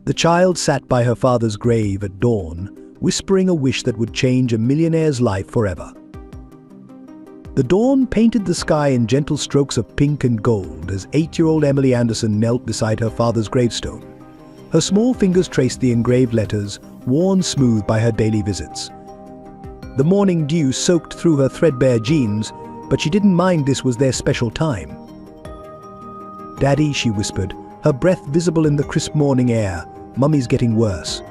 The child sat by her father's grave at dawn, whispering a wish that would change a millionaire's life forever. The dawn painted the sky in gentle strokes of pink and gold as 8-year-old Emily Anderson knelt beside her father's gravestone. Her small fingers traced the engraved letters, worn smooth by her daily visits. The morning dew soaked through her threadbare jeans, but she didn't mind. This was their special time. "Daddy," she whispered, her breath visible in the crisp morning air, "Mummy's getting worse."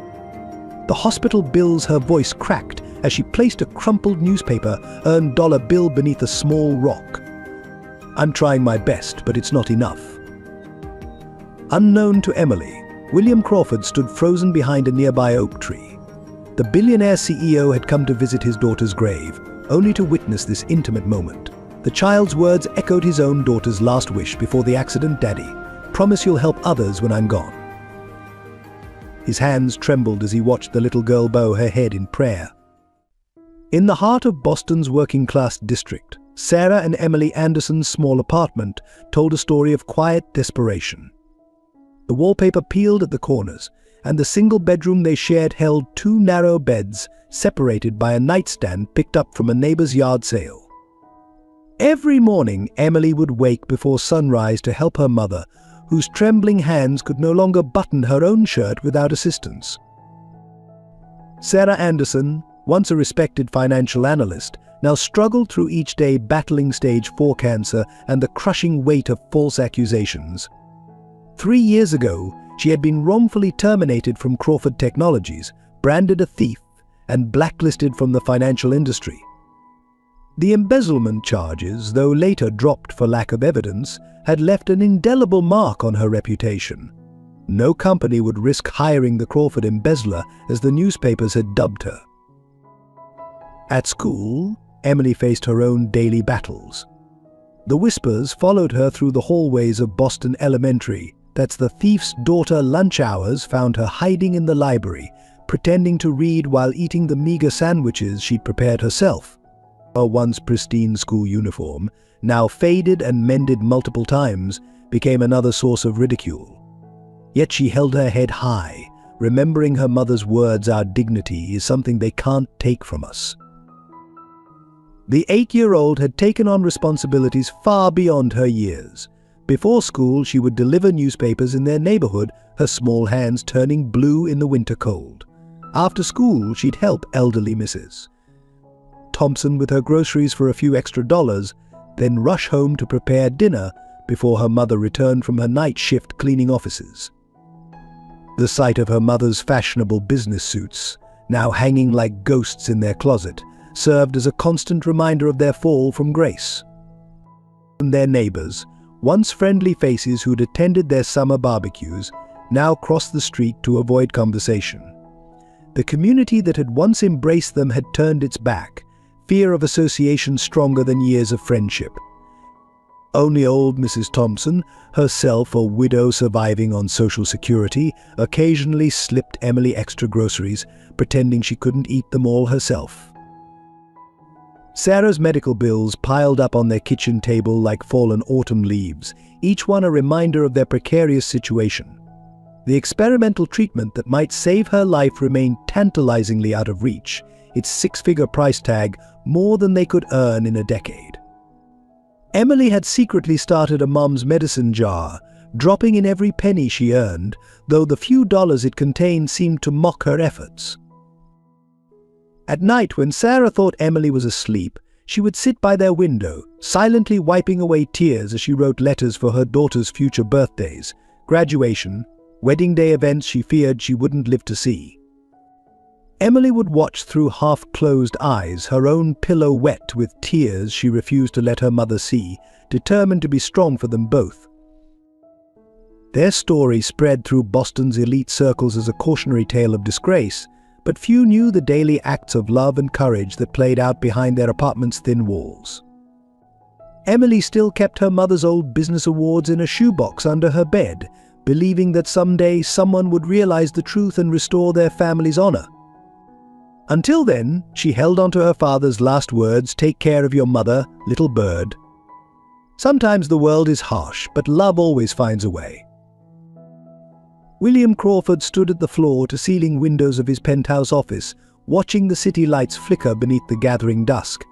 The hospital bills, her voice cracked as she placed a crumpled newspaper earned dollar bill beneath a small rock. "I'm trying my best, but it's not enough." Unknown to Emily, William Crawford stood frozen behind a nearby oak tree. The billionaire CEO had come to visit his daughter's grave, only to witness this intimate moment. The child's words echoed his own daughter's last wish before the accident. "Daddy, promise you'll help others when I'm gone." His hands trembled as he watched the little girl bow her head in prayer. In the heart of Boston's working-class district, Sarah and Emily Anderson's small apartment told a story of quiet desperation. The wallpaper peeled at the corners, and the single bedroom they shared held 2 narrow beds, separated by a nightstand picked up from a neighbor's yard sale. Every morning, Emily would wake before sunrise to help her mother, whose trembling hands could no longer button her own shirt without assistance. Sarah Anderson, once a respected financial analyst, now struggled through each day battling stage 4 cancer and the crushing weight of false accusations. 3 years ago, she had been wrongfully terminated from Crawford Technologies, branded a thief, and blacklisted from the financial industry. The embezzlement charges, though later dropped for lack of evidence, had left an indelible mark on her reputation. No company would risk hiring the Crawford embezzler, as the newspapers had dubbed her. At school, Emily faced her own daily battles. The whispers followed her through the hallways of Boston Elementary. That's the thief's daughter. Lunch hours found her hiding in the library, pretending to read while eating the meager sandwiches she'd prepared herself. Her once pristine school uniform, now faded and mended multiple times, became another source of ridicule. Yet she held her head high, remembering her mother's words, "Our dignity is something they can't take from us." The 8-year-old had taken on responsibilities far beyond her years. Before school, she would deliver newspapers in their neighborhood, her small hands turning blue in the winter cold. After school, she'd help elderly Mrs. Thompson with her groceries for a few extra dollars, then rush home to prepare dinner before her mother returned from her night shift cleaning offices. The sight of her mother's fashionable business suits, now hanging like ghosts in their closet, served as a constant reminder of their fall from grace. And their neighbors, once friendly faces who'd attended their summer barbecues, now crossed the street to avoid conversation. The community that had once embraced them had turned its back, fear of association stronger than years of friendship. Only old Mrs. Thompson, herself a widow surviving on Social Security, occasionally slipped Emily extra groceries, pretending she couldn't eat them all herself. Sarah's medical bills piled up on their kitchen table like fallen autumn leaves, each one a reminder of their precarious situation. The experimental treatment that might save her life remained tantalizingly out of reach, its 6-figure price tag more than they could earn in a decade. Emily had secretly started a mom's medicine jar, dropping in every penny she earned, though the few dollars it contained seemed to mock her efforts. At night, when Sarah thought Emily was asleep, she would sit by their window, silently wiping away tears as she wrote letters for her daughter's future birthdays, graduation, wedding day events she feared she wouldn't live to see. Emily would watch through half-closed eyes, her own pillow wet with tears she refused to let her mother see, determined to be strong for them both. Their story spread through Boston's elite circles as a cautionary tale of disgrace, but few knew the daily acts of love and courage that played out behind their apartment's thin walls. Emily still kept her mother's old business awards in a shoebox under her bed, believing that someday someone would realize the truth and restore their family's honor. Until then, she held on to her father's last words, "Take care of your mother, little bird." Sometimes the world is harsh, but love always finds a way. William Crawford stood at the floor-to-ceiling windows of his penthouse office, watching the city lights flicker beneath the gathering dusk.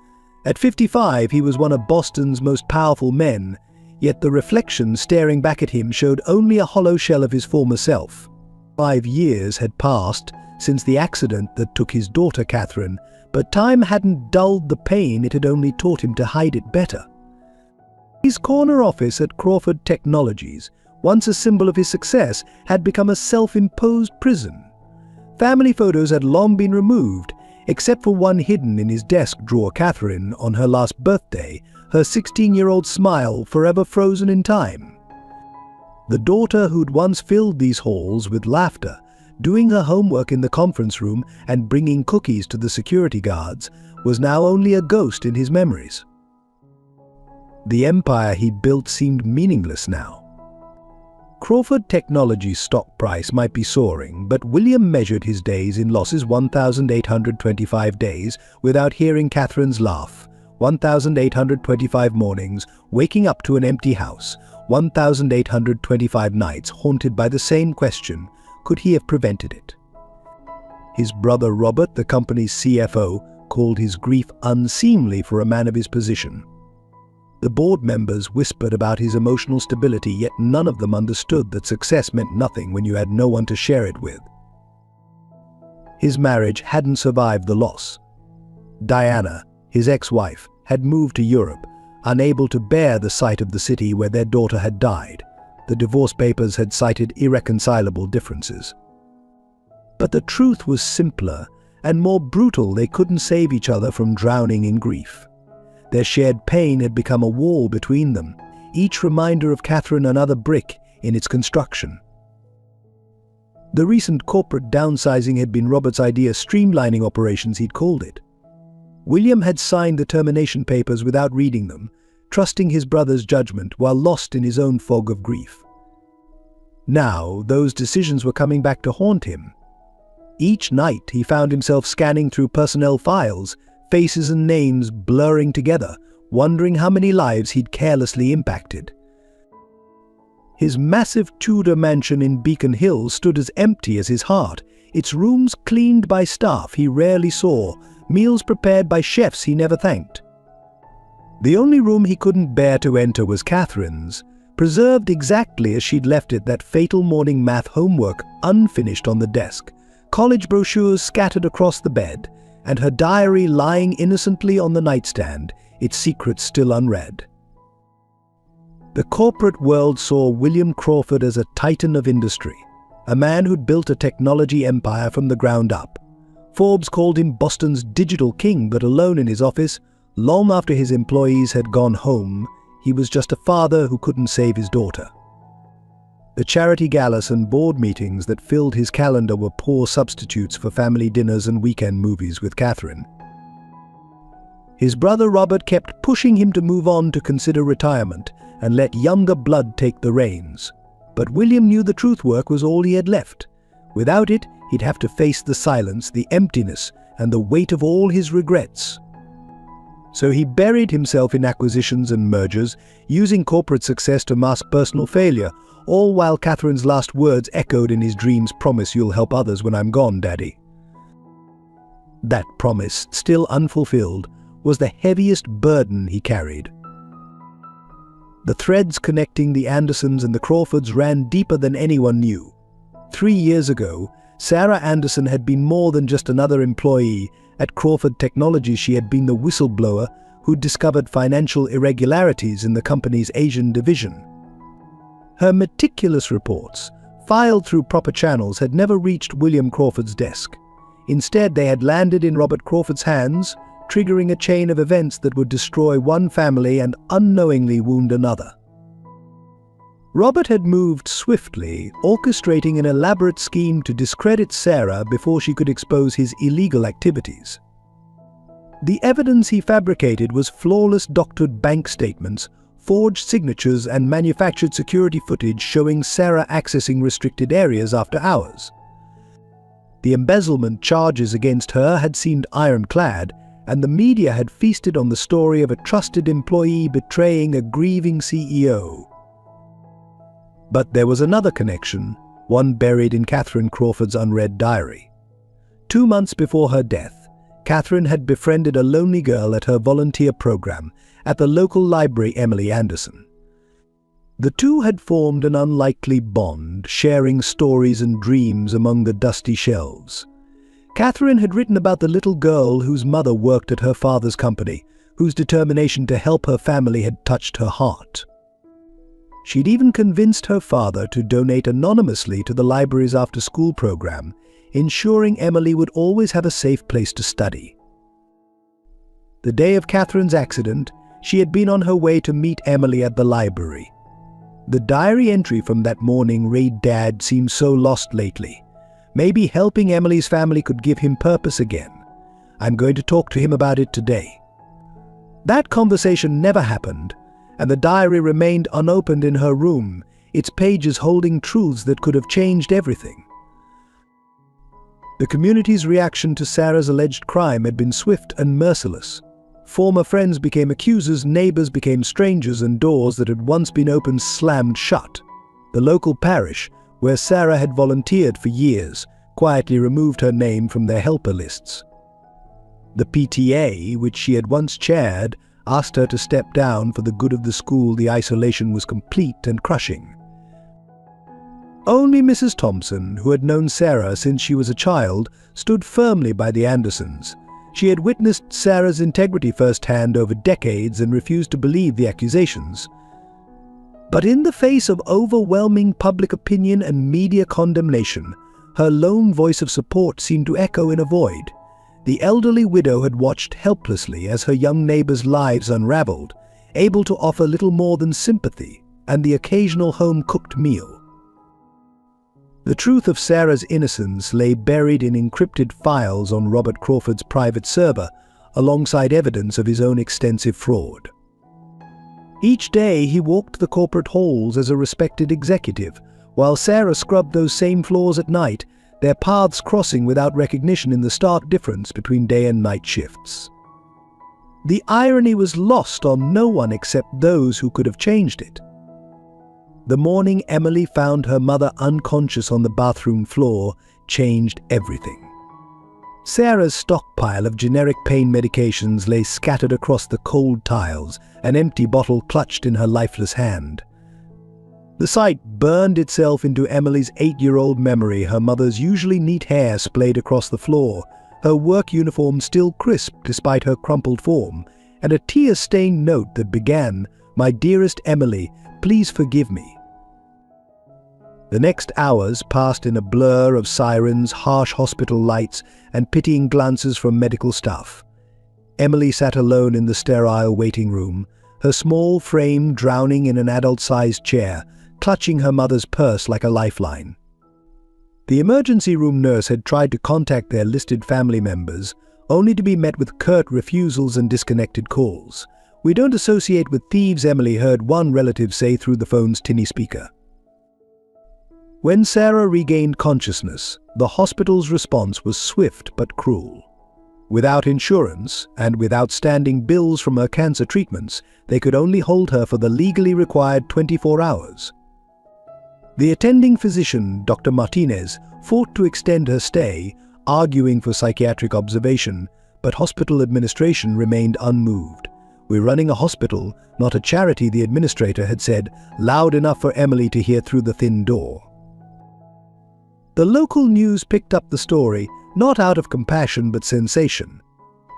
At 55, he was one of Boston's most powerful men, yet the reflection staring back at him showed only a hollow shell of his former self. 5 years had passed since the accident that took his daughter Catherine, but time hadn't dulled the pain, it had only taught him to hide it better. His corner office at Crawford Technologies, once a symbol of his success, had become a self-imposed prison. Family photos had long been removed, except for one hidden in his desk drawer. Catherine, on her last birthday, her 16-year-old smile forever frozen in time. The daughter who'd once filled these halls with laughter, doing her homework in the conference room and bringing cookies to the security guards, was now only a ghost in his memories. The empire he'd built seemed meaningless now. Crawford Technologies' stock price might be soaring, but William measured his days in losses: 1,825 days without hearing Catherine's laugh, 1,825 mornings waking up to an empty house, 1,825 nights haunted by the same question: could he have prevented it? His brother Robert, the company's CFO, called his grief unseemly for a man of his position. The board members whispered about his emotional stability, yet none of them understood that success meant nothing when you had no one to share it with. His marriage hadn't survived the loss. Diana, his ex-wife, had moved to Europe, unable to bear the sight of the city where their daughter had died. The divorce papers had cited irreconcilable differences. But the truth was simpler and more brutal. They couldn't save each other from drowning in grief. Their shared pain had become a wall between them, each reminder of Catherine another brick in its construction. The recent corporate downsizing had been Robert's idea, streamlining operations, he'd called it. William had signed the termination papers without reading them, trusting his brother's judgment while lost in his own fog of grief. Now, those decisions were coming back to haunt him. Each night he found himself scanning through personnel files, faces and names blurring together, wondering how many lives he'd carelessly impacted. His massive Tudor mansion in Beacon Hill stood as empty as his heart, its rooms cleaned by staff he rarely saw, meals prepared by chefs he never thanked. The only room he couldn't bear to enter was Catherine's, preserved exactly as she'd left it, that fatal morning math homework unfinished on the desk, college brochures scattered across the bed, and her diary lying innocently on the nightstand, its secrets still unread. The corporate world saw William Crawford as a titan of industry, a man who'd built a technology empire from the ground up. Forbes called him Boston's digital king, but alone in his office, long after his employees had gone home, he was just a father who couldn't save his daughter. The charity galas and board meetings that filled his calendar were poor substitutes for family dinners and weekend movies with Catherine. His brother Robert kept pushing him to move on, to consider retirement and let younger blood take the reins. But William knew the truth: work was all he had left. Without it, he'd have to face the silence, the emptiness, and the weight of all his regrets. So he buried himself in acquisitions and mergers, using corporate success to mask personal failure, all while Catherine's last words echoed in his dreams: "Promise you'll help others when I'm gone, Daddy." That promise, still unfulfilled, was the heaviest burden he carried. The threads connecting the Andersons and the Crawfords ran deeper than anyone knew. 3 years ago, Sarah Anderson had been more than just another employee at Crawford Technologies. She had been the whistleblower who discovered financial irregularities in the company's Asian division. Her meticulous reports, filed through proper channels, had never reached William Crawford's desk. Instead, they had landed in Robert Crawford's hands, triggering a chain of events that would destroy one family and unknowingly wound another. Robert had moved swiftly, orchestrating an elaborate scheme to discredit Sarah before she could expose his illegal activities. The evidence he fabricated was flawless doctored bank statements, forged signatures, and manufactured security footage showing Sarah accessing restricted areas after hours. The embezzlement charges against her had seemed ironclad, and the media had feasted on the story of a trusted employee betraying a grieving CEO. But there was another connection, one buried in Catherine Crawford's unread diary. 2 months before her death, Catherine had befriended a lonely girl at her volunteer program at the local library, Emily Anderson. The two had formed an unlikely bond, sharing stories and dreams among the dusty shelves. Catherine had written about the little girl whose mother worked at her father's company, whose determination to help her family had touched her heart. She'd even convinced her father to donate anonymously to the library's after-school program, ensuring Emily would always have a safe place to study. The day of Catherine's accident, she had been on her way to meet Emily at the library. The diary entry from that morning read, "Dad seems so lost lately. Maybe helping Emily's family could give him purpose again. I'm going to talk to him about it today." That conversation never happened, and the diary remained unopened in her room, its pages holding truths that could have changed everything. The community's reaction to Sarah's alleged crime had been swift and merciless. Former friends became accusers, neighbors became strangers, and doors that had once been open slammed shut. The local parish, where Sarah had volunteered for years, quietly removed her name from their helper lists. The PTA, which she had once chaired, asked her to step down for the good of the school. The isolation was complete and crushing. Only Mrs. Thompson, who had known Sarah since she was a child, stood firmly by the Andersons. She had witnessed Sarah's integrity firsthand over decades and refused to believe the accusations. But in the face of overwhelming public opinion and media condemnation, her lone voice of support seemed to echo in a void. The elderly widow had watched helplessly as her young neighbors' lives unraveled, able to offer little more than sympathy and the occasional home-cooked meal. The truth of Sarah's innocence lay buried in encrypted files on Robert Crawford's private server, alongside evidence of his own extensive fraud. Each day he walked the corporate halls as a respected executive, while Sarah scrubbed those same floors at night, their paths crossing without recognition in the stark difference between day and night shifts. The irony was lost on no one except those who could have changed it. The morning Emily found her mother unconscious on the bathroom floor changed everything. Sarah's stockpile of generic pain medications lay scattered across the cold tiles, an empty bottle clutched in her lifeless hand. The sight burned itself into Emily's 8-year-old memory, her mother's usually neat hair splayed across the floor, her work uniform still crisp despite her crumpled form, and a tear-stained note that began, "My dearest Emily, please forgive me." The next hours passed in a blur of sirens, harsh hospital lights, and pitying glances from medical staff. Emily sat alone in the sterile waiting room, her small frame drowning in an adult-sized chair, clutching her mother's purse like a lifeline. The emergency room nurse had tried to contact their listed family members, only to be met with curt refusals and disconnected calls. "We don't associate with thieves," Emily heard one relative say through the phone's tinny speaker. When Sarah regained consciousness, the hospital's response was swift but cruel. Without insurance, and with outstanding bills from her cancer treatments, they could only hold her for the legally required 24 hours. The attending physician, Dr. Martinez, fought to extend her stay, arguing for psychiatric observation, but hospital administration remained unmoved. "We're running a hospital, not a charity," the administrator had said, loud enough for Emily to hear through the thin door. The local news picked up the story, not out of compassion but sensation.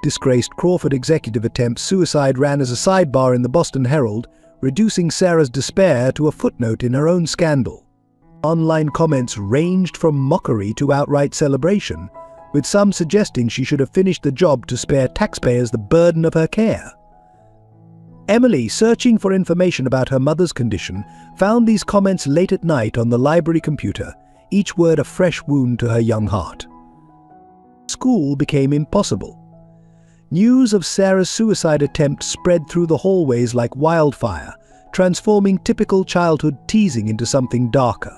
Disgraced Crawford executive attempts suicide ran as a sidebar in the Boston Herald, reducing Sarah's despair to a footnote in her own scandal. Online comments ranged from mockery to outright celebration, with some suggesting she should have finished the job to spare taxpayers the burden of her care. Emily, searching for information about her mother's condition, found these comments late at night on the library computer, each word a fresh wound to her young heart. School became impossible. News of Sarah's suicide attempt spread through the hallways like wildfire, transforming typical childhood teasing into something darker.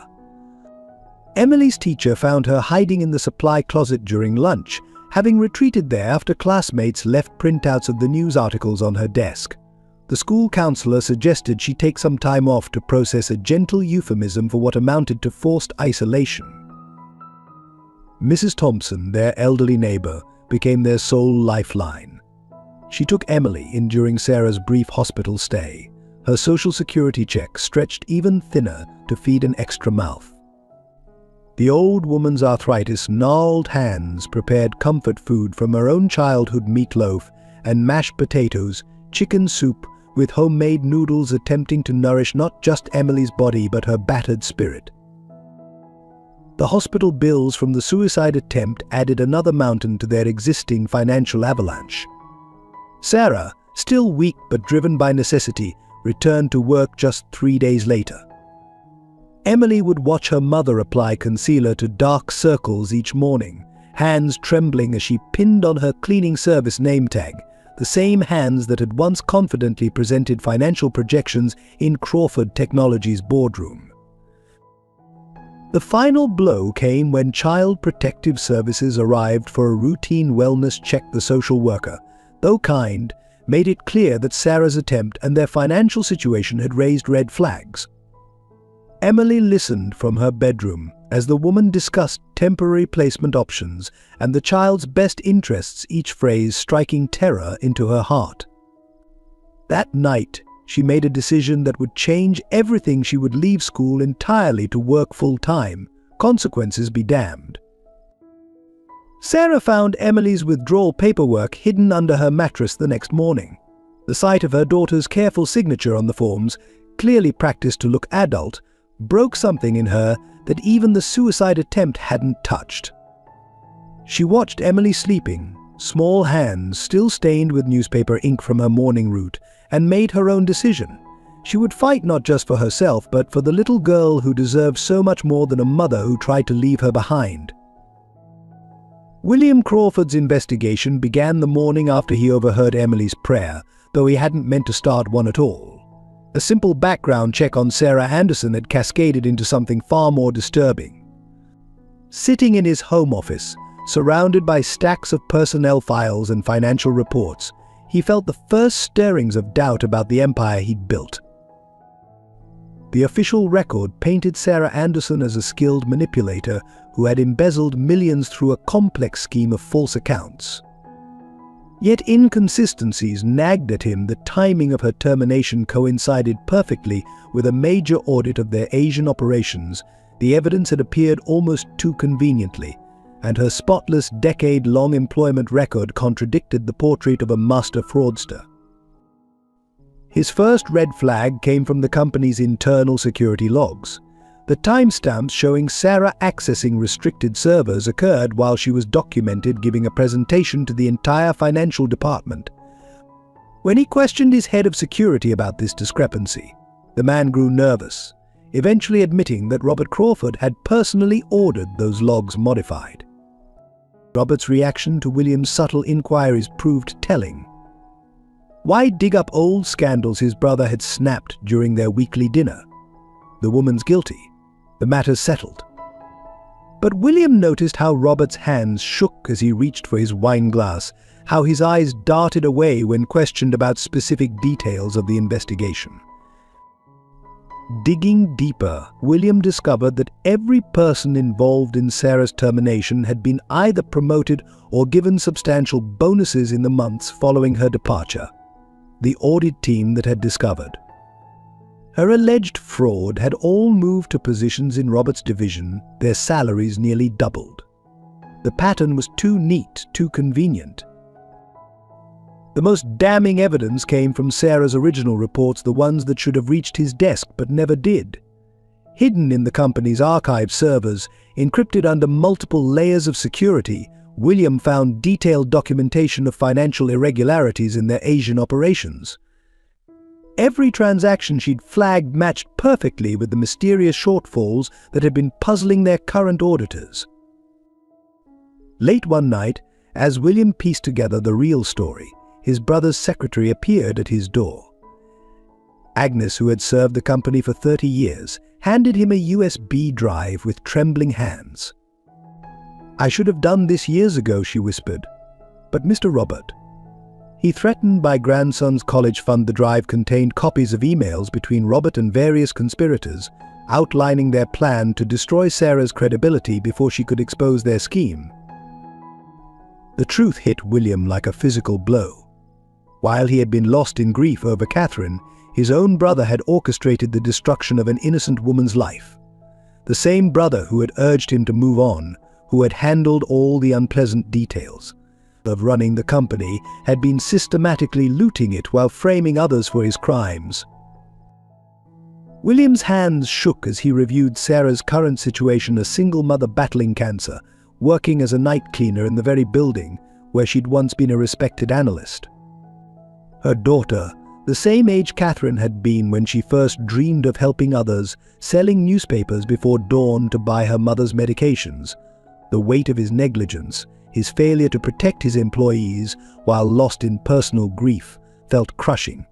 Emily's teacher found her hiding in the supply closet during lunch, having retreated there after classmates left printouts of the news articles on her desk. The school counselor suggested she take some time off to process a gentle euphemism for what amounted to forced isolation. Mrs. Thompson, their elderly neighbor, became their sole lifeline. She took Emily in during Sarah's brief hospital stay, her social security check stretched even thinner to feed an extra mouth. The old woman's arthritis gnarled hands prepared comfort food from her own childhood meatloaf and mashed potatoes, chicken soup, with homemade noodles attempting to nourish not just Emily's body but her battered spirit. The hospital bills from the suicide attempt added another mountain to their existing financial avalanche. Sarah, still weak but driven by necessity, returned to work just 3 days later. Emily would watch her mother apply concealer to dark circles each morning, hands trembling as she pinned on her cleaning service name tag, the same hands that had once confidently presented financial projections in Crawford Technologies' boardroom. The final blow came when Child Protective Services arrived for a routine wellness check. The social worker, though kind, made it clear that Sarah's attempt and their financial situation had raised red flags. Emily listened from her bedroom as the woman discussed temporary placement options and the child's best interests, each phrase striking terror into her heart. That night, she made a decision that would change everything. She would leave school entirely to work full-time, consequences be damned. Sarah found Emily's withdrawal paperwork hidden under her mattress the next morning. The sight of her daughter's careful signature on the forms, clearly practiced to look adult, broke something in her that even the suicide attempt hadn't touched. She watched Emily sleeping, small hands still stained with newspaper ink from her morning route, and made her own decision. She would fight not just for herself, but for the little girl who deserved so much more than a mother who tried to leave her behind. William Crawford's investigation began the morning after he overheard Emily's prayer, though he hadn't meant to start one at all. A simple background check on Sarah Anderson had cascaded into something far more disturbing. Sitting in his home office, surrounded by stacks of personnel files and financial reports, he felt the first stirrings of doubt about the empire he'd built. The official record painted Sarah Anderson as a skilled manipulator who had embezzled millions through a complex scheme of false accounts. Yet inconsistencies nagged at him. The timing of her termination coincided perfectly with a major audit of their Asian operations. The evidence had appeared almost too conveniently, and her spotless decade-long employment record contradicted the portrait of a master fraudster. His first red flag came from the company's internal security logs. The timestamps showing Sarah accessing restricted servers occurred while she was documented giving a presentation to the entire financial department. When he questioned his head of security about this discrepancy, the man grew nervous, eventually admitting that Robert Crawford had personally ordered those logs modified. Robert's reaction to William's subtle inquiries proved telling. Why dig up old scandals his brother had snapped during their weekly dinner? The woman's guilty. The matter's settled. But William noticed how Robert's hands shook as he reached for his wine glass, how his eyes darted away when questioned about specific details of the investigation. Digging deeper, William discovered that every person involved in Sarah's termination had been either promoted or given substantial bonuses in the months following her departure. The audit team that had discovered her alleged fraud had all moved to positions in Robert's division, their salaries nearly doubled. The pattern was too neat, too convenient. The most damning evidence came from Sarah's original reports, the ones that should have reached his desk but never did. Hidden in the company's archive servers, encrypted under multiple layers of security, William found detailed documentation of financial irregularities in their Asian operations. Every transaction she'd flagged matched perfectly with the mysterious shortfalls that had been puzzling their current auditors. Late one night, as William pieced together the real story, his brother's secretary appeared at his door. Agnes, who had served the company for 30 years, handed him a USB drive with trembling hands. "I should have done this years ago," she whispered. "But Mr. Robert." He threatened by grandson's college fund. The drive contained copies of emails between Robert and various conspirators, outlining their plan to destroy Sarah's credibility before she could expose their scheme. The truth hit William like a physical blow. While he had been lost in grief over Catherine, his own brother had orchestrated the destruction of an innocent woman's life. The same brother who had urged him to move on, who had handled all the unpleasant details of running the company, had been systematically looting it while framing others for his crimes. William's hands shook as he reviewed Sarah's current situation, a single mother battling cancer, working as a night cleaner in the very building where she'd once been a respected analyst. Her daughter, the same age Catherine had been when she first dreamed of helping others, selling newspapers before dawn to buy her mother's medications. The weight of his negligence, his failure to protect his employees while lost in personal grief, felt crushing.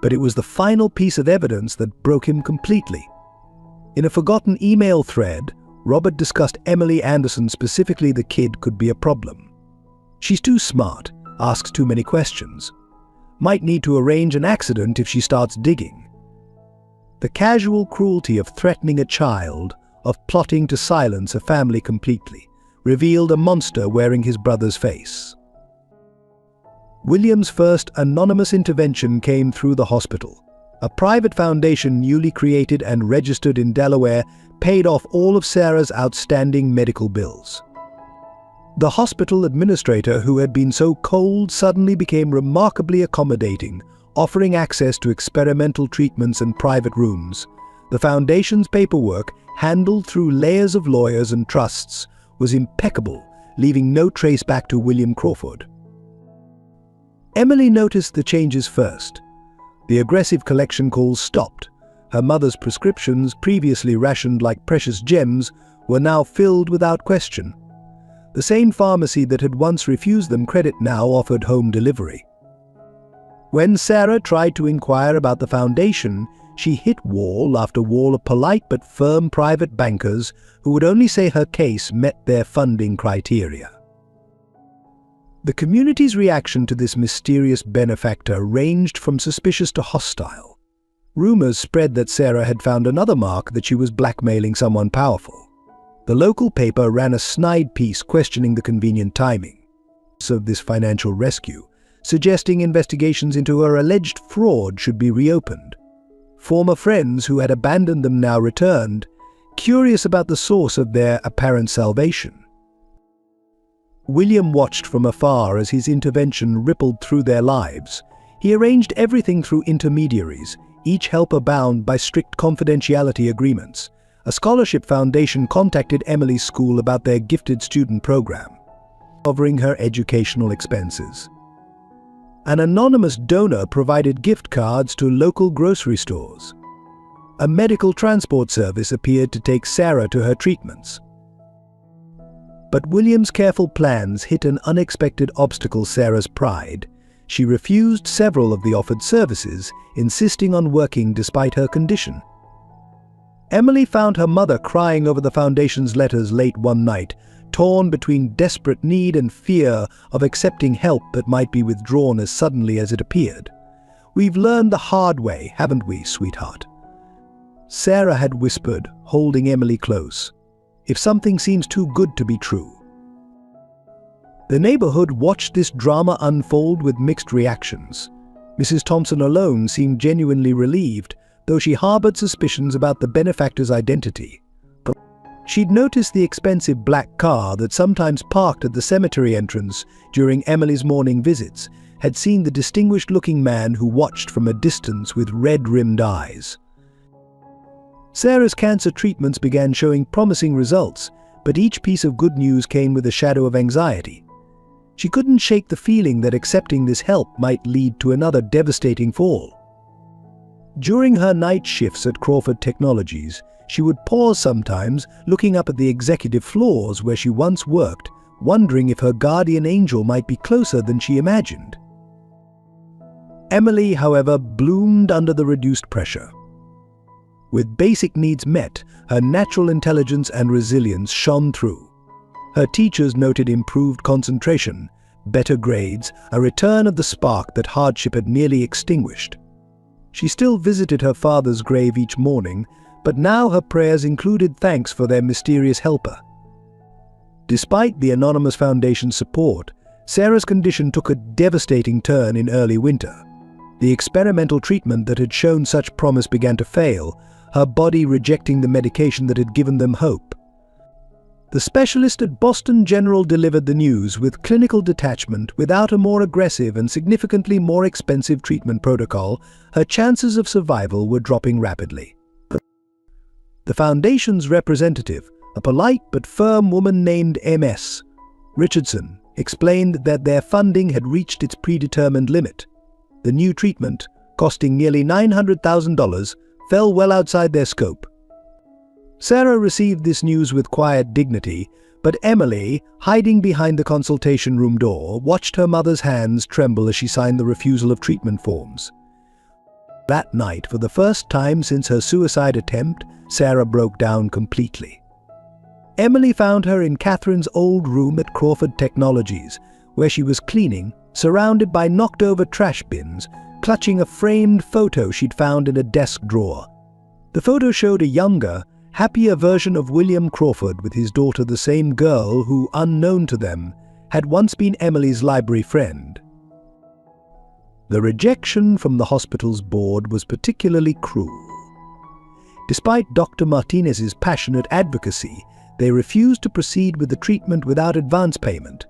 But it was the final piece of evidence that broke him completely. In a forgotten email thread, Robert discussed Emily Anderson. Specifically, the kid could be a problem. She's too smart, asks too many questions. Might need to arrange an accident if she starts digging. The casual cruelty of threatening a child, of plotting to silence a family completely, revealed a monster wearing his brother's face. William's first anonymous intervention came through the hospital. A private foundation newly created and registered in Delaware paid off all of Sarah's outstanding medical bills. The hospital administrator, who had been so cold, suddenly became remarkably accommodating, offering access to experimental treatments and private rooms. The foundation's paperwork, handled through layers of lawyers and trusts, was impeccable, leaving no trace back to William Crawford. Emily noticed the changes first. The aggressive collection calls stopped. Her mother's prescriptions, previously rationed like precious gems, were now filled without question. The same pharmacy that had once refused them credit now offered home delivery. When Sarah tried to inquire about the foundation, she hit wall after wall of polite but firm private bankers who would only say her case met their funding criteria. The community's reaction to this mysterious benefactor ranged from suspicious to hostile. Rumors spread that Sarah had found another mark, that she was blackmailing someone powerful. The local paper ran a snide piece questioning the convenient timing of this financial rescue, suggesting investigations into her alleged fraud should be reopened. Former friends who had abandoned them now returned, curious about the source of their apparent salvation. William watched from afar as his intervention rippled through their lives. He arranged everything through intermediaries, each helper bound by strict confidentiality agreements. A scholarship foundation contacted Emily's school about their gifted student program, covering her educational expenses. An anonymous donor provided gift cards to local grocery stores. A medical transport service appeared to take Sarah to her treatments. But William's careful plans hit an unexpected obstacle: Sarah's pride. She refused several of the offered services, insisting on working despite her condition. Emily found her mother crying over the foundation's letters late one night, torn between desperate need and fear of accepting help that might be withdrawn as suddenly as it appeared. "We've learned the hard way, haven't we, sweetheart?" Sarah had whispered, holding Emily close. "If something seems too good to be true." The neighborhood watched this drama unfold with mixed reactions. Mrs. Thompson alone seemed genuinely relieved, though she harbored suspicions about the benefactor's identity. She'd noticed the expensive black car that sometimes parked at the cemetery entrance during Emily's morning visits, had seen the distinguished-looking man who watched from a distance with red-rimmed eyes. Sarah's cancer treatments began showing promising results, but each piece of good news came with a shadow of anxiety. She couldn't shake the feeling that accepting this help might lead to another devastating fall. During her night shifts at Crawford Technologies, she would pause sometimes, looking up at the executive floors where she once worked, wondering if her guardian angel might be closer than she imagined. Emily, however, bloomed under the reduced pressure. With basic needs met, her natural intelligence and resilience shone through. Her teachers noted improved concentration, better grades, a return of the spark that hardship had nearly extinguished. She still visited her father's grave each morning, but now her prayers included thanks for their mysterious helper. Despite the anonymous foundation's support, Sarah's condition took a devastating turn in early winter. The experimental treatment that had shown such promise began to fail, her body rejecting the medication that had given them hope. The specialist at Boston General delivered the news with clinical detachment. Without a more aggressive and significantly more expensive treatment protocol, her chances of survival were dropping rapidly. The Foundation's representative, a polite but firm woman named Ms. Richardson, explained that their funding had reached its predetermined limit. The new treatment, costing nearly $900,000, fell well outside their scope. Sarah received this news with quiet dignity, but Emily, hiding behind the consultation room door, watched her mother's hands tremble as she signed the refusal of treatment forms. That night, for the first time since her suicide attempt, Sarah broke down completely. Emily found her in Catherine's old room at Crawford Technologies, where she was cleaning, surrounded by knocked-over trash bins, clutching a framed photo she'd found in a desk drawer. The photo showed a younger, happier version of William Crawford with his daughter, the same girl who, unknown to them, had once been Emily's library friend. The rejection from the hospital's board was particularly cruel. Despite Dr. Martinez's passionate advocacy, they refused to proceed with the treatment without advance payment.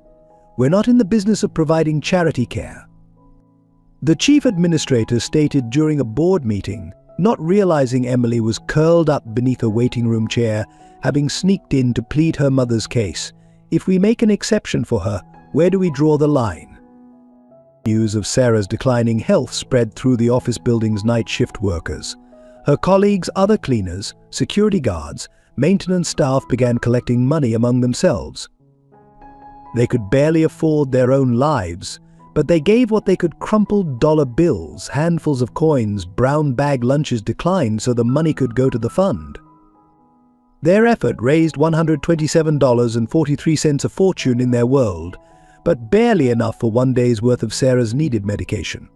"We're not in the business of providing charity care." The chief administrator stated during a board meeting, not realizing Emily was curled up beneath a waiting room chair, having sneaked in to plead her mother's case. "If we make an exception for her, where do we draw the line?" News of Sarah's declining health spread through the office building's night shift workers. Her colleagues, other cleaners, security guards, maintenance staff began collecting money among themselves. They could barely afford their own lives, but they gave what they could: crumpled dollar bills, handfuls of coins, brown bag lunches declined so the money could go to the fund. Their effort raised $127.43, a fortune in their world, but barely enough for one day's worth of Sarah's needed medication.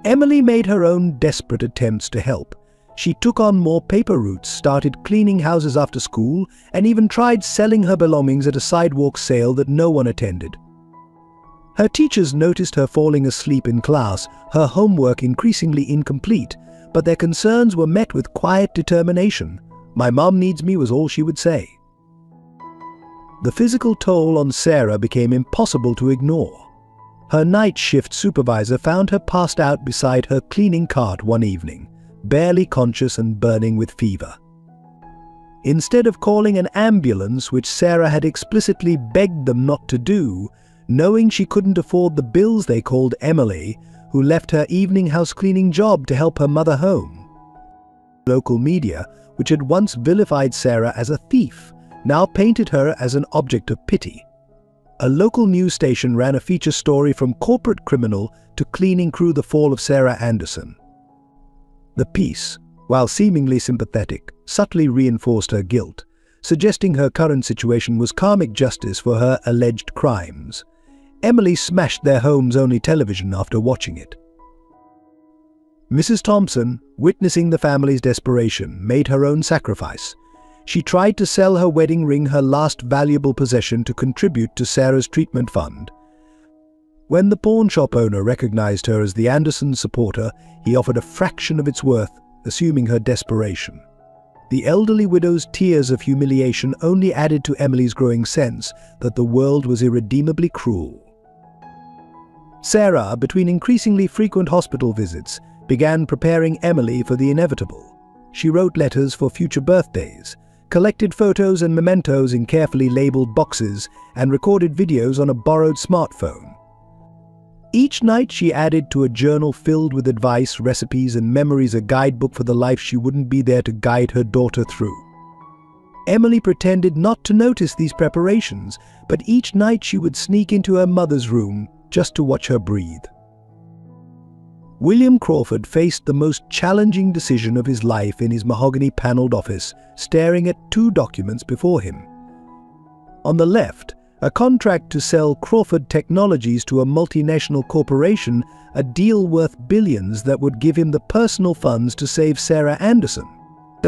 Emily made her own desperate attempts to help. She took on more paper routes, started cleaning houses after school, and even tried selling her belongings at a sidewalk sale that no one attended. Her teachers noticed her falling asleep in class, her homework increasingly incomplete, but their concerns were met with quiet determination. "My mom needs me," was all she would say. The physical toll on Sarah became impossible to ignore. Her night shift supervisor found her passed out beside her cleaning cart one evening, barely conscious and burning with fever. Instead of calling an ambulance, which Sarah had explicitly begged them not to do, knowing she couldn't afford the bills, they called Emily, who left her evening house cleaning job to help her mother home. Local media, which had once vilified Sarah as a thief, now painted her as an object of pity. A local news station ran a feature story from corporate criminal to cleaning crew: the fall of Sarah Anderson. The piece, while seemingly sympathetic, subtly reinforced her guilt, suggesting her current situation was karmic justice for her alleged crimes. Emily smashed their home's only television after watching it. Mrs. Thompson, witnessing the family's desperation, made her own sacrifice. She tried to sell her wedding ring, her last valuable possession, to contribute to Sarah's treatment fund. When the pawn shop owner recognized her as the Anderson supporter, he offered a fraction of its worth, assuming her desperation. The elderly widow's tears of humiliation only added to Emily's growing sense that the world was irredeemably cruel. Sarah, between increasingly frequent hospital visits, began preparing Emily for the inevitable. She wrote letters for future birthdays, collected photos and mementos in carefully labeled boxes, and recorded videos on a borrowed smartphone. Each night she added to a journal filled with advice, recipes, and memories, a guidebook for the life she wouldn't be there to guide her daughter through. Emily pretended not to notice these preparations, but each night she would sneak into her mother's room just to watch her breathe. William Crawford faced the most challenging decision of his life in his mahogany-paneled office, staring at two documents before him. On the left, A contract to sell Crawford Technologies to a multinational corporation, a deal worth billions that would give him the personal funds to save Sarah Anderson.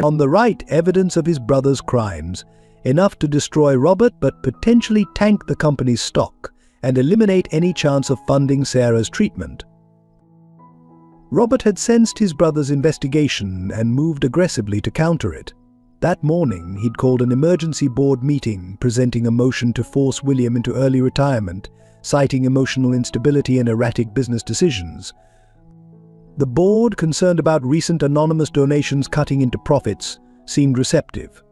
On the right, evidence of his brother's crimes, enough to destroy Robert but potentially tank the company's stock and eliminate any chance of funding Sarah's treatment. Robert had sensed his brother's investigation and moved aggressively to counter it. That morning, he'd called an emergency board meeting, presenting a motion to force William into early retirement, citing emotional instability and erratic business decisions. The board, concerned about recent anonymous donations cutting into profits, seemed receptive.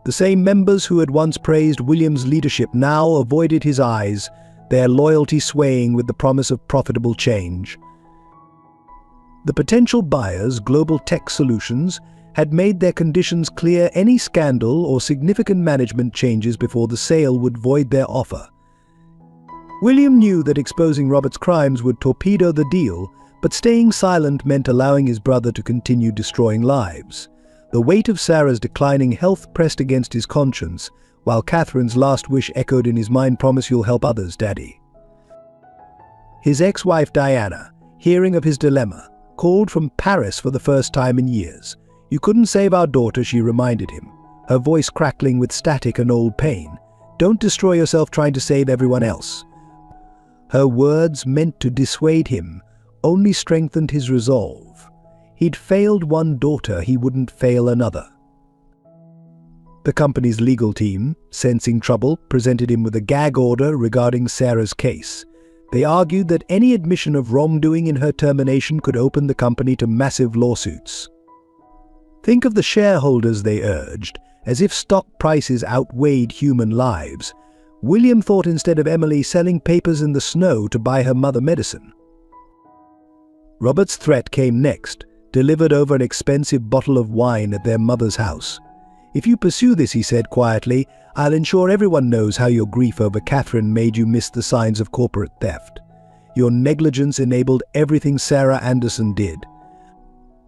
The same members who had once praised William's leadership now avoided his eyes, their loyalty swaying with the promise of profitable change. The potential buyers, Global Tech Solutions, had made their conditions clear. Any scandal or significant management changes before the sale would void their offer. William knew that exposing Robert's crimes would torpedo the deal, but staying silent meant allowing his brother to continue destroying lives. The weight of Sarah's declining health pressed against his conscience, while Catherine's last wish echoed in his mind, "Promise you'll help others, Daddy." His ex-wife Diana, hearing of his dilemma, called from Paris for the first time in years. "You couldn't save our daughter," she reminded him, her voice crackling with static and old pain. "Don't destroy yourself trying to save everyone else." Her words, meant to dissuade him, only strengthened his resolve. He'd failed one daughter, he wouldn't fail another. The company's legal team, sensing trouble, presented him with a gag order regarding Sarah's case. They argued that any admission of wrongdoing in her termination could open the company to massive lawsuits. Think of the shareholders, they urged, as if stock prices outweighed human lives. William thought instead of Emily selling papers in the snow to buy her mother medicine. Robert's threat came next, delivered over an expensive bottle of wine at their mother's house. "If you pursue this," he said quietly, "I'll ensure everyone knows how your grief over Catherine made you miss the signs of corporate theft. Your negligence enabled everything Sarah Anderson did."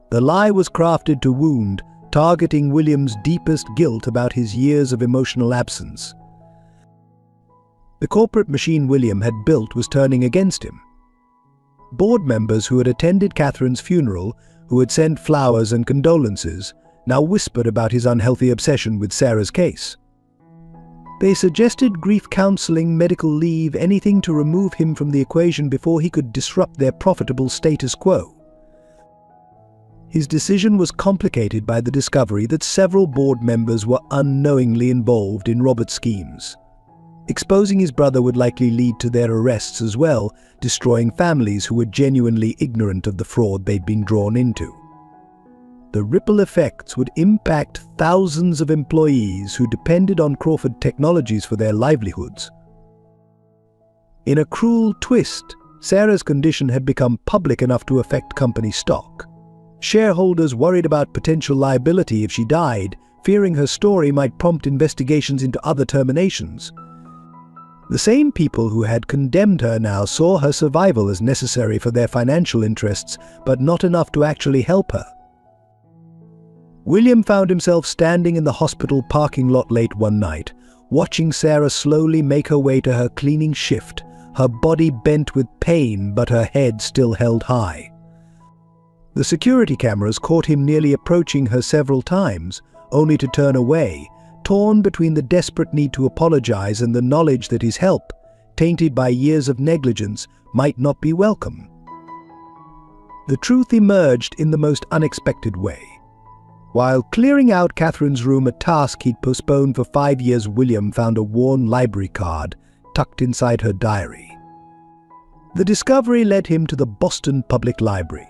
The lie was crafted to wound, targeting William's deepest guilt about his years of emotional absence. The corporate machine William had built was turning against him. Board members who had attended Catherine's funeral, who had sent flowers and condolences, now whispered about his unhealthy obsession with Sarah's case. They suggested grief counseling, medical leave, anything to remove him from the equation before he could disrupt their profitable status quo. His decision was complicated by the discovery that several board members were unknowingly involved in Robert's schemes. Exposing his brother would likely lead to their arrests as well, destroying families who were genuinely ignorant of the fraud they'd been drawn into. The ripple effects would impact thousands of employees who depended on Crawford Technologies for their livelihoods. In a cruel twist, Sarah's condition had become public enough to affect company stock. Shareholders worried about potential liability if she died, fearing her story might prompt investigations into other terminations. The same people who had condemned her now saw her survival as necessary for their financial interests, but not enough to actually help her. William found himself standing in the hospital parking lot late one night, watching Sarah slowly make her way to her cleaning shift, her body bent with pain but her head still held high. The security cameras caught him nearly approaching her several times, only to turn away, torn between the desperate need to apologize and the knowledge that his help, tainted by years of negligence, might not be welcome. The truth emerged in the most unexpected way. While clearing out Catherine's room, a task he'd postponed for 5 years, William found a worn library card tucked inside her diary. The discovery led him to the Boston Public Library,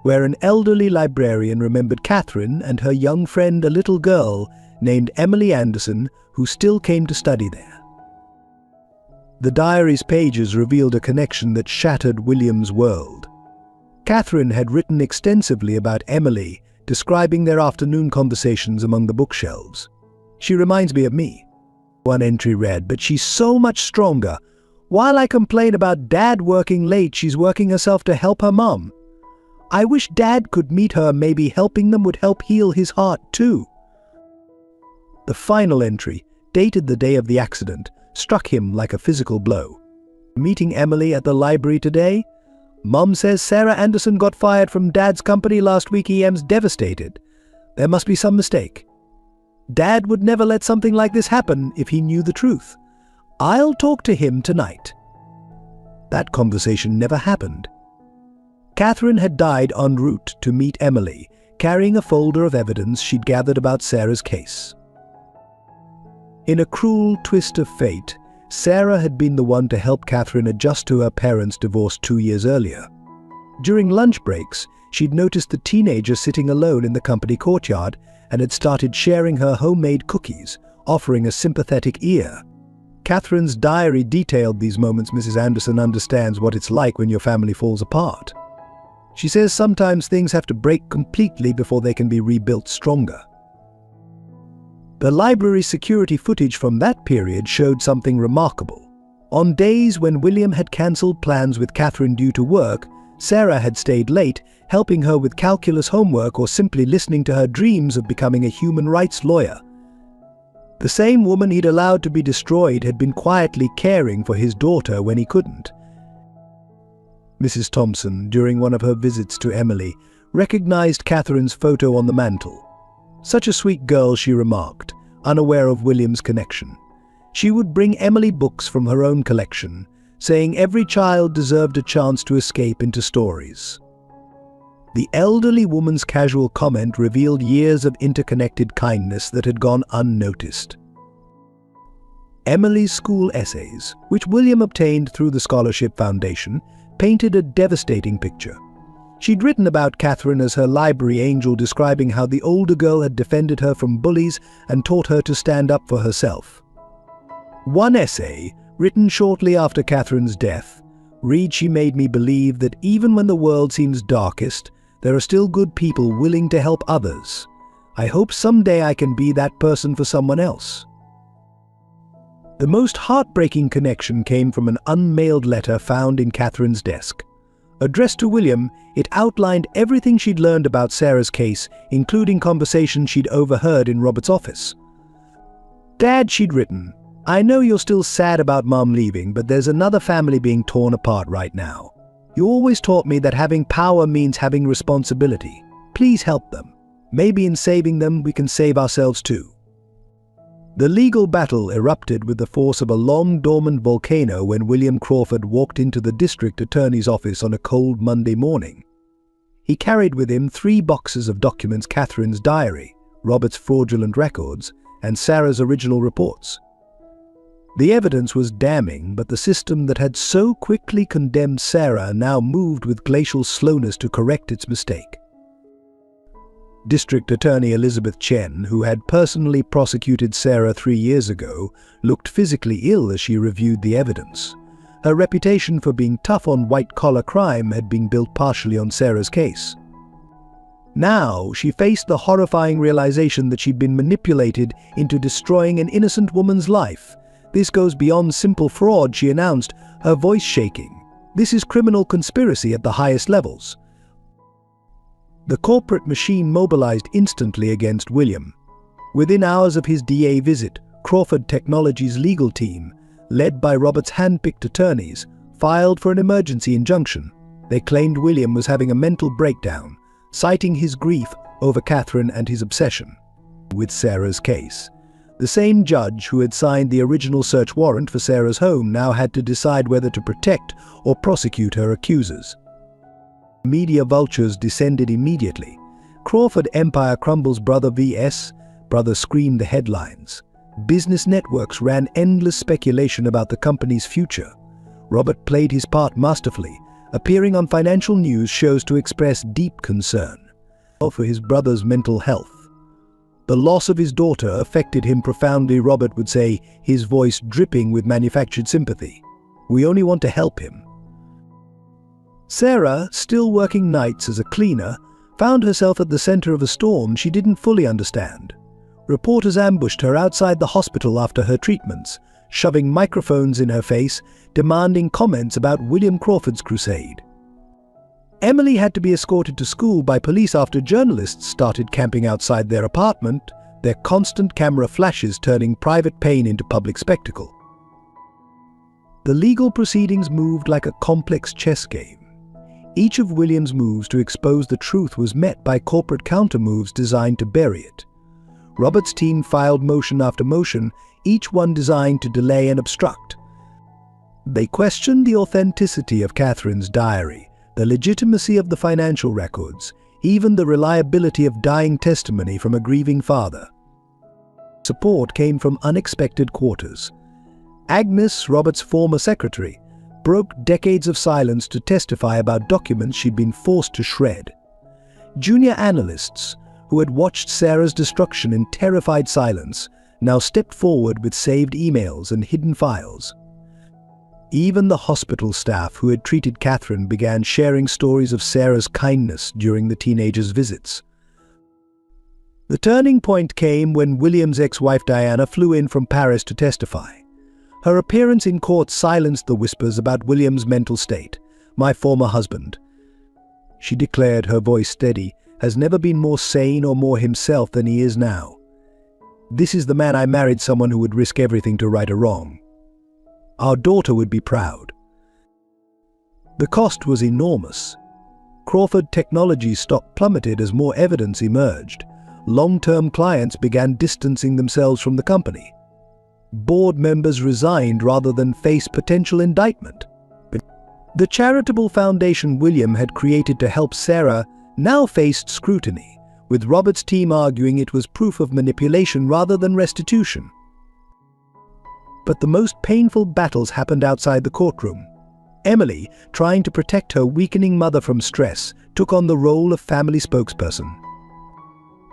where an elderly librarian remembered Catherine and her young friend, a little girl named Emily Anderson, who still came to study there. The diary's pages revealed a connection that shattered William's world. Catherine had written extensively about Emily, describing their afternoon conversations among the bookshelves. "She reminds me of me," one entry read, "but she's so much stronger. While I complain about Dad working late, she's working herself to help her mom. I wish Dad could meet her, maybe helping them would help heal his heart too." The final entry, dated the day of the accident, struck him like a physical blow. Meeting Emily at the library today? Mom says Sarah Anderson got fired from Dad's company last week. EM's devastated. There must be some mistake. Dad would never let something like this happen if he knew the truth. I'll talk to him tonight. That conversation never happened. Catherine had died en route to meet Emily, carrying a folder of evidence she'd gathered about Sarah's case. In a cruel twist of fate, Sarah had been the one to help Catherine adjust to her parents' divorce 2 years earlier. During lunch breaks, she'd noticed the teenager sitting alone in the company courtyard and had started sharing her homemade cookies, offering a sympathetic ear. Catherine's diary detailed these moments. Mrs. Anderson understands what it's like when your family falls apart. She says sometimes things have to break completely before they can be rebuilt stronger. The library's security footage from that period showed something remarkable. On days when William had cancelled plans with Catherine due to work, Sarah had stayed late, helping her with calculus homework or simply listening to her dreams of becoming a human rights lawyer. The same woman he'd allowed to be destroyed had been quietly caring for his daughter when he couldn't. Mrs. Thompson, during one of her visits to Emily, recognized Catherine's photo on the mantel. Such a sweet girl, she remarked, unaware of William's connection. She would bring Emily books from her own collection, saying every child deserved a chance to escape into stories. The elderly woman's casual comment revealed years of interconnected kindness that had gone unnoticed. Emily's school essays, which William obtained through the Scholarship Foundation, painted a devastating picture. She'd written about Catherine as her library angel, describing how the older girl had defended her from bullies and taught her to stand up for herself. One essay, written shortly after Catherine's death, reads, "She made me believe that even when the world seems darkest, there are still good people willing to help others. I hope someday I can be that person for someone else." The most heartbreaking connection came from an unmailed letter found in Catherine's desk. Addressed to William, it outlined everything she'd learned about Sarah's case, including conversations she'd overheard in Robert's office. "Dad," she'd written, "I know you're still sad about Mom leaving, but there's another family being torn apart right now. You always taught me that having power means having responsibility. Please help them. Maybe in saving them, we can save ourselves too." The legal battle erupted with the force of a long-dormant volcano when William Crawford walked into the district attorney's office on a cold Monday morning. He carried with him 3 boxes of documents: Catherine's diary, Robert's fraudulent records, and Sarah's original reports. The evidence was damning, but the system that had so quickly condemned Sarah now moved with glacial slowness to correct its mistake. District Attorney Elizabeth Chen, who had personally prosecuted Sarah 3 years ago, looked physically ill as she reviewed the evidence. Her reputation for being tough on white-collar crime had been built partially on Sarah's case. Now she faced the horrifying realization that she'd been manipulated into destroying an innocent woman's life. "This goes beyond simple fraud," she announced, her voice shaking. "This is criminal conspiracy at the highest levels." The corporate machine mobilized instantly against William. Within hours of his DA visit, Crawford Technologies' legal team, led by Robert's hand-picked attorneys, filed for an emergency injunction. They claimed William was having a mental breakdown, citing his grief over Catherine and his obsession with Sarah's case. The same judge who had signed the original search warrant for Sarah's home now had to decide whether to protect or prosecute her accusers. Media vultures descended immediately. "Crawford Empire crumbles, brother vs. Brother," screamed the headlines. Business networks ran endless speculation about the company's future. Robert played his part masterfully, appearing on financial news shows to express deep concern for his brother's mental health. The loss of his daughter affected him profoundly, Robert would say, his voice dripping with manufactured sympathy. "We only want to help him." Sarah, still working nights as a cleaner, found herself at the center of a storm she didn't fully understand. Reporters ambushed her outside the hospital after her treatments, shoving microphones in her face, demanding comments about William Crawford's crusade. Emily had to be escorted to school by police after journalists started camping outside their apartment, their constant camera flashes turning private pain into public spectacle. The legal proceedings moved like a complex chess game. Each of William's moves to expose the truth was met by corporate counter-moves designed to bury it. Robert's team filed motion after motion, each one designed to delay and obstruct. They questioned the authenticity of Catherine's diary, the legitimacy of the financial records, even the reliability of dying testimony from a grieving father. Support came from unexpected quarters. Agnes, Robert's former secretary, broke decades of silence to testify about documents she'd been forced to shred. Junior analysts, who had watched Sarah's destruction in terrified silence, now stepped forward with saved emails and hidden files. Even the hospital staff who had treated Catherine began sharing stories of Sarah's kindness during the teenager's visits. The turning point came when William's ex-wife Diana flew in from Paris to testify. Her appearance in court silenced the whispers about William's mental state. "My former husband," she declared, her voice steady, "has never been more sane or more himself than he is now. This is the man I married, someone who would risk everything to right a wrong. Our daughter would be proud." The cost was enormous. Crawford Technologies' stock plummeted as more evidence emerged. Long-term clients began distancing themselves from the company. Board members resigned rather than face potential indictment. The charitable foundation William had created to help Sarah now faced scrutiny, with Robert's team arguing it was proof of manipulation rather than restitution. But the most painful battles happened outside the courtroom. Emily, trying to protect her weakening mother from stress, took on the role of family spokesperson.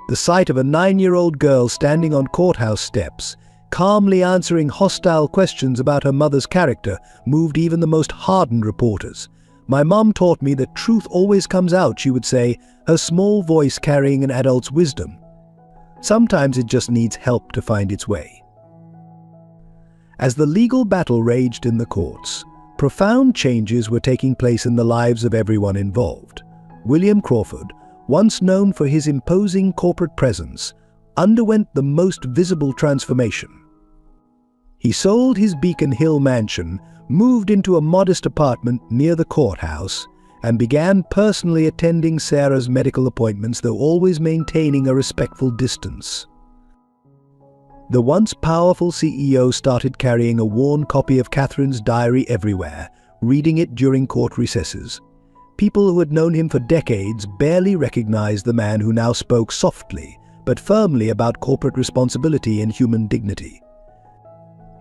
The sight of a 9-year-old girl standing on courthouse steps, calmly answering hostile questions about her mother's character, moved even the most hardened reporters. "My mom taught me that truth always comes out," she would say, her small voice carrying an adult's wisdom. Sometimes it just needs help to find its way. As the legal battle raged in the courts, profound changes were taking place in the lives of everyone involved. William Crawford, once known for his imposing corporate presence, underwent the most visible transformation. He sold his Beacon Hill mansion, moved into a modest apartment near the courthouse, and began personally attending Sarah's medical appointments, though always maintaining a respectful distance. The once powerful CEO started carrying a worn copy of Catherine's diary everywhere, reading it during court recesses. People who had known him for decades barely recognized the man who now spoke softly but firmly about corporate responsibility and human dignity.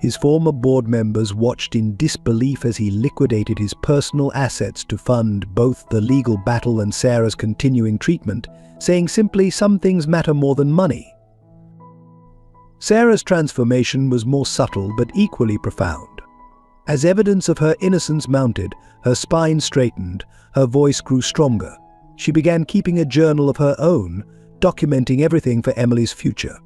His former board members watched in disbelief as he liquidated his personal assets to fund both the legal battle and Sarah's continuing treatment, saying simply, "Some things matter more than money." Sarah's transformation was more subtle but equally profound. As evidence of her innocence mounted, her spine straightened, her voice grew stronger. She began keeping a journal of her own, documenting everything for Emily's future.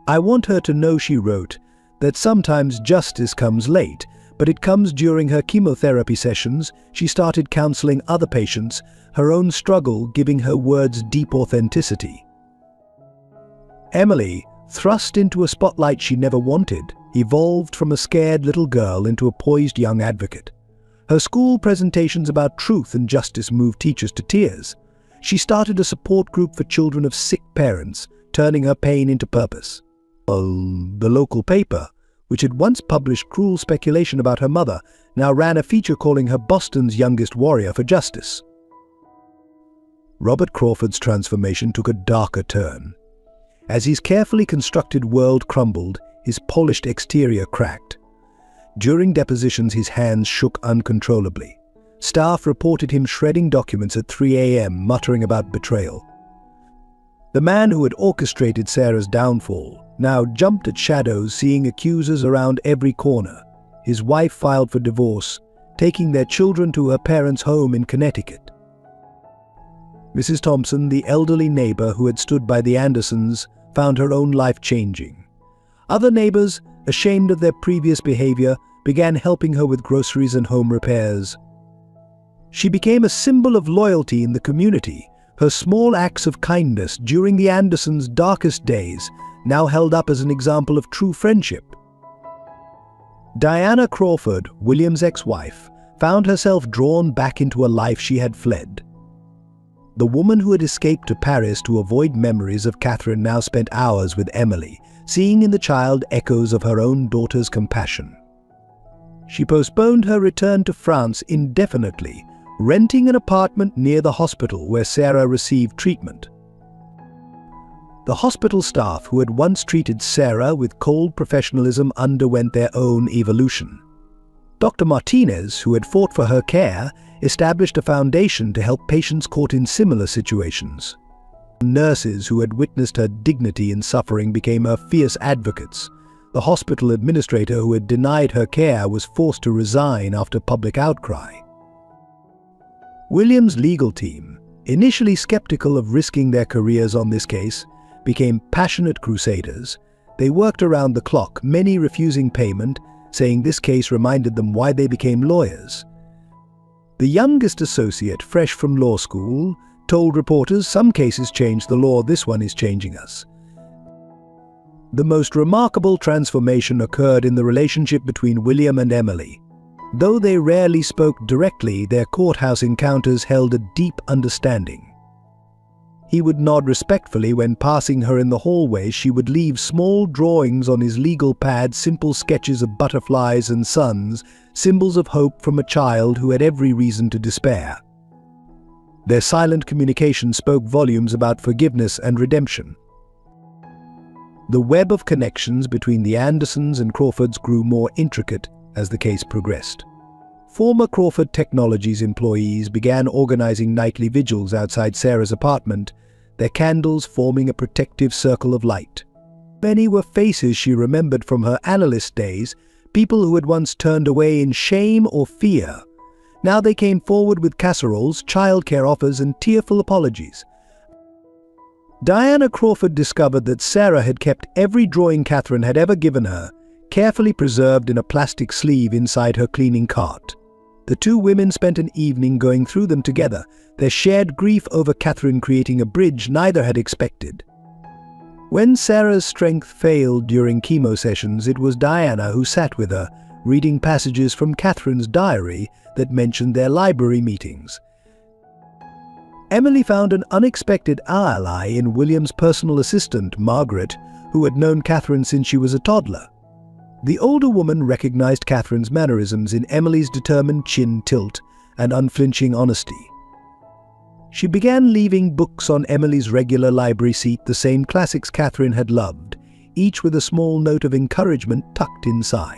"I want her to know," she wrote, "that sometimes justice comes late, but it comes during her chemotherapy sessions." She started counseling other patients, her own struggle giving her words deep authenticity. Emily, thrust into a spotlight she never wanted, evolved from a scared little girl into a poised young advocate. Her school presentations about truth and justice moved teachers to tears. She started a support group for children of sick parents, turning her pain into purpose. The local paper, which had once published cruel speculation about her mother, now ran a feature calling her Boston's youngest warrior for justice. Robert Crawford's transformation took a darker turn. As his carefully constructed world crumbled, his polished exterior cracked. During depositions, his hands shook uncontrollably. Staff reported him shredding documents at 3 a.m., muttering about betrayal. The man who had orchestrated Sarah's downfall now jumped at shadows, seeing accusers around every corner. His wife filed for divorce, taking their children to her parents' home in Connecticut. Mrs. Thompson, the elderly neighbor who had stood by the Andersons, found her own life changing. Other neighbors, ashamed of their previous behavior, began helping her with groceries and home repairs. She became a symbol of loyalty in the community. Her small acts of kindness during the Andersons' darkest days now held up as an example of true friendship. Diana Crawford, William's ex-wife, found herself drawn back into a life she had fled. The woman who had escaped to Paris to avoid memories of Catherine now spent hours with Emily, seeing in the child echoes of her own daughter's compassion. She postponed her return to France indefinitely, renting an apartment near the hospital where Sarah received treatment. The hospital staff who had once treated Sarah with cold professionalism underwent their own evolution. Dr. Martinez, who had fought for her care, established a foundation to help patients caught in similar situations. Nurses who had witnessed her dignity in suffering became her fierce advocates. The hospital administrator who had denied her care was forced to resign after public outcry. William's legal team, initially skeptical of risking their careers on this case, became passionate crusaders. They worked around the clock, many refusing payment, saying this case reminded them why they became lawyers. The youngest associate, fresh from law school, told reporters, "Some cases change the law, this one is changing us." The most remarkable transformation occurred in the relationship between William and Emily. Though they rarely spoke directly, their courthouse encounters held a deep understanding. He would nod respectfully when passing her in the hallway. She would leave small drawings on his legal pad, simple sketches of butterflies and suns, symbols of hope from a child who had every reason to despair. Their silent communication spoke volumes about forgiveness and redemption. The web of connections between the Andersons and Crawfords grew more intricate as the case progressed. Former Crawford Technologies employees began organizing nightly vigils outside Sarah's apartment, their candles forming a protective circle of light. Many were faces she remembered from her analyst days, people who had once turned away in shame or fear. Now they came forward with casseroles, childcare offers, and tearful apologies. Diana Crawford discovered that Sarah had kept every drawing Catherine had ever given her, carefully preserved in a plastic sleeve inside her cleaning cart. The two women spent an evening going through them together, their shared grief over Catherine creating a bridge neither had expected. When Sarah's strength failed during chemo sessions, it was Diana who sat with her, reading passages from Catherine's diary that mentioned their library meetings. Emily found an unexpected ally in William's personal assistant, Margaret, who had known Catherine since she was a toddler. The older woman recognized Catherine's mannerisms in Emily's determined chin tilt and unflinching honesty. She began leaving books on Emily's regular library seat, the same classics Catherine had loved, each with a small note of encouragement tucked inside.